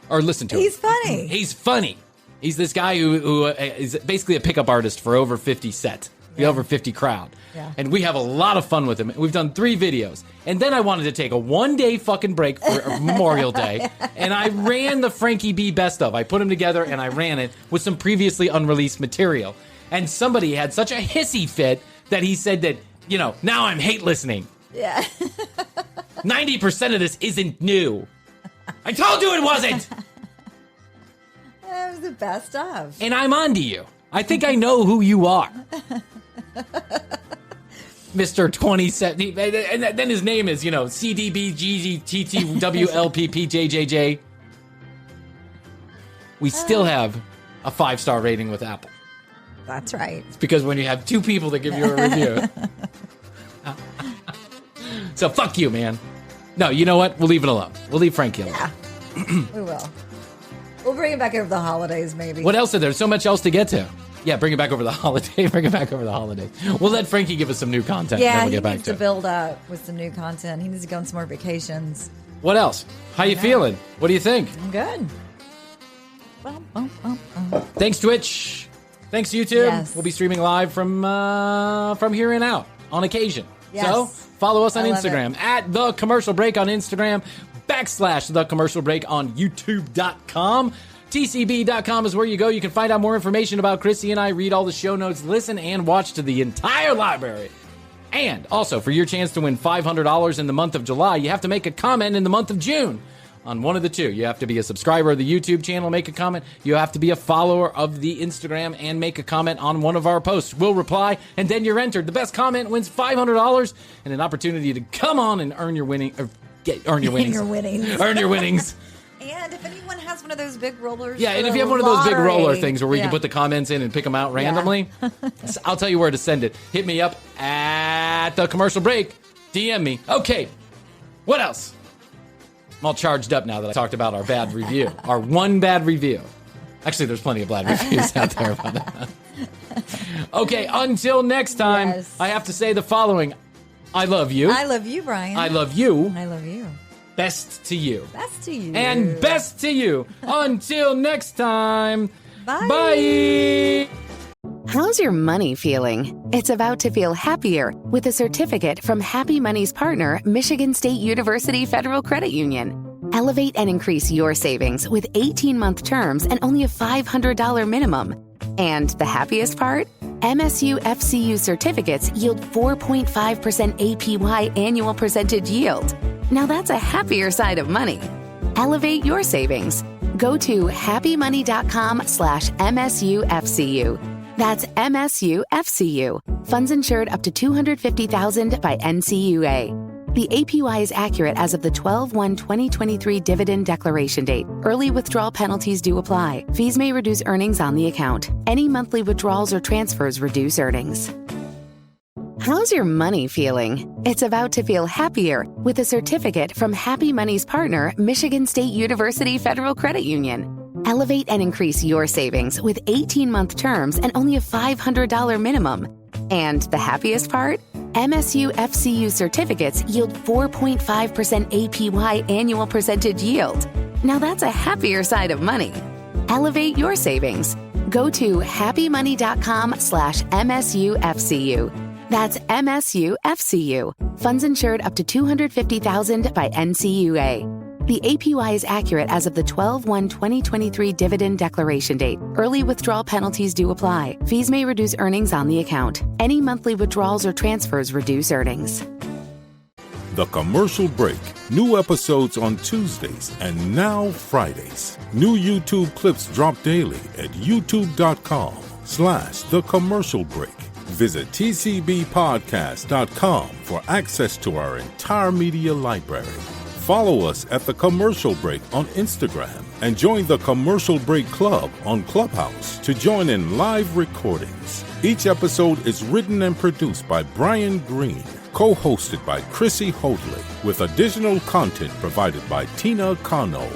Or listen to him.
He's funny.
He's funny. He's this guy who is basically a pickup artist for over 50 set. The over 50 crowd.
Yeah.
And we have a lot of fun with him. We've done 3 videos. And then I wanted to take a 1-day fucking break for Memorial Day. And I ran the Frankie B best of. I put them together and I ran it with some previously unreleased material. And somebody had such a hissy fit that he said that, now I'm hate listening.
Yeah.
90% of this isn't new. I told you it wasn't.
That was the best of.
And I'm on to you. I think I know who you are. Mr. 27, and then his name is, CDBGGTTWLPPJJJ. We still have a 5-star rating with Apple.
That's right.
It's because when you have 2 people that give you a review. So fuck you, man. No, you know what? We'll leave it alone. We'll leave Frankie alone.
Yeah. We will. We'll bring it back over the holidays, maybe.
What else is there? So much else to get to. Yeah, bring it back over the holiday. Bring it back over the holidays. We'll let Frankie give us some new content.
Yeah,
and then we'll
he
get back
needs to build up with some new content. He needs to go on some more vacations.
What else? How you feeling? What do you think?
I'm good.
Thanks, Twitch. Thanks, YouTube.
Yes.
We'll be streaming live from here and out on occasion.
Yes.
So follow us on
I love
Instagram at The Commercial Break on Instagram, / The Commercial Break on YouTube.com. TCB.com is where you go. You can find out more information about Krissy and I, read all the show notes, listen and watch to the entire library. And also, for your chance to win $500 in the month of July, you have to make a comment in the month of June on one of the two. You have to be a subscriber of the YouTube channel, make a comment. You have to be a follower of the Instagram and make a comment on one of our posts. We'll reply, and then you're entered. The best comment wins $500 and an opportunity to come on and earn your winning. Earn your winnings. Earn your winnings.
And if anyone has one of those big rollers.
Yeah, and if you have one of those big roller things where you can put the comments in and pick them out randomly, I'll tell you where to send it. Hit me up at The Commercial Break. DM me. Okay, what else? I'm all charged up now that I talked about our bad review. Our one bad review. Actually, there's plenty of bad reviews out there about that. Okay, until next time, I have to say the following. I love you.
I love you, Bryan.
I love you.
I love you.
Best to you.
Best to you.
And best to you. Until next time.
Bye.
Bye.
How's your money feeling? It's about to feel happier with a certificate from Happy Money's partner, Michigan State University Federal Credit Union. Elevate and increase your savings with 18-month terms and only a $500 minimum. And the happiest part? MSU FCU certificates yield 4.5% APY annual percentage yield. Now that's a happier side of money. Elevate your savings. Go to happymoney.com/MSUFCU. That's MSUFCU. Funds insured up to $250,000 by NCUA. The APY is accurate as of the 12/1/2023 dividend declaration date. Early withdrawal penalties do apply. Fees may reduce earnings on the account. Any monthly withdrawals or transfers reduce earnings. How's your money feeling? It's about to feel happier with a certificate from Happy Money's partner, Michigan State University Federal Credit Union. Elevate and increase your savings with 18-month terms and only a $500 minimum. And the happiest part? MSU FCU certificates yield 4.5% APY annual percentage yield. Now that's a happier side of money. Elevate your savings. Go to happymoney.com/MSUFCU. That's MSUFCU. Funds insured up to $250,000 by NCUA. The APY is accurate as of the 12/1/2023 dividend declaration date. Early withdrawal penalties do apply. Fees may reduce earnings on the account. Any monthly withdrawals or transfers reduce earnings.
The Commercial Break. New episodes on Tuesdays and now Fridays. New YouTube clips drop daily at youtube.com/The Commercial Break. Visit tcbpodcast.com for access to our entire media library. Follow us at The Commercial Break on Instagram and join the Commercial Break Club on Clubhouse to join in live recordings. Each episode is written and produced by Bryan Green, co-hosted by Krissy Hoadley, with additional content provided by Tina Cano.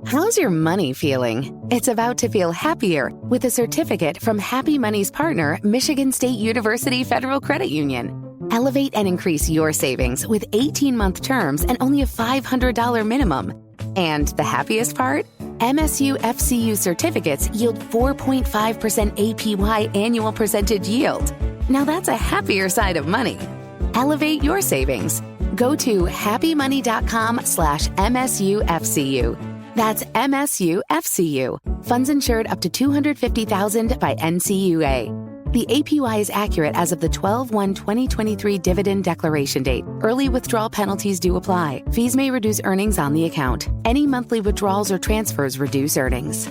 How's your money feeling? It's about to feel happier with a certificate from Happy Money's partner, Michigan State University Federal Credit Union. Elevate and increase your savings with 18-month terms and only a $500 minimum. And the happiest part? MSU FCU certificates yield 4.5% APY annual percentage yield. Now that's a happier side of money. Elevate your savings. Go to happymoney.com/MSUFCU. That's MSU-FCU. Funds insured up to $250,000 by NCUA. The APY is accurate as of the 12/1/2023 dividend declaration date. Early withdrawal penalties do apply. Fees may reduce earnings on the account. Any monthly withdrawals or transfers reduce earnings.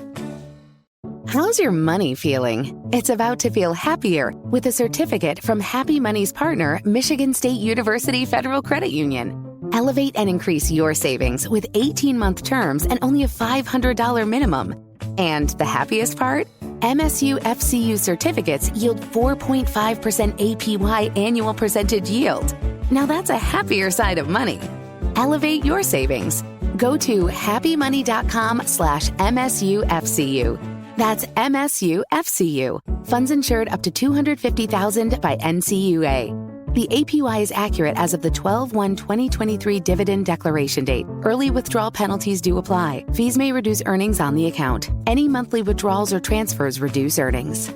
How's your money feeling? It's about to feel happier with a certificate from Happy Money's partner, Michigan State University Federal Credit Union. Elevate and increase your savings with 18-month terms and only a $500 minimum. And the happiest part? MSU-FCU certificates yield 4.5% APY annual percentage yield. Now that's a happier side of money. Elevate your savings. Go to happymoney.com/MSU-FCU. That's MSU-FCU. Funds insured up to $250,000 by NCUA. The APY is accurate as of the 12/1/2023 dividend declaration date. Early withdrawal penalties do apply. Fees may reduce earnings on the account. Any monthly withdrawals or transfers reduce earnings.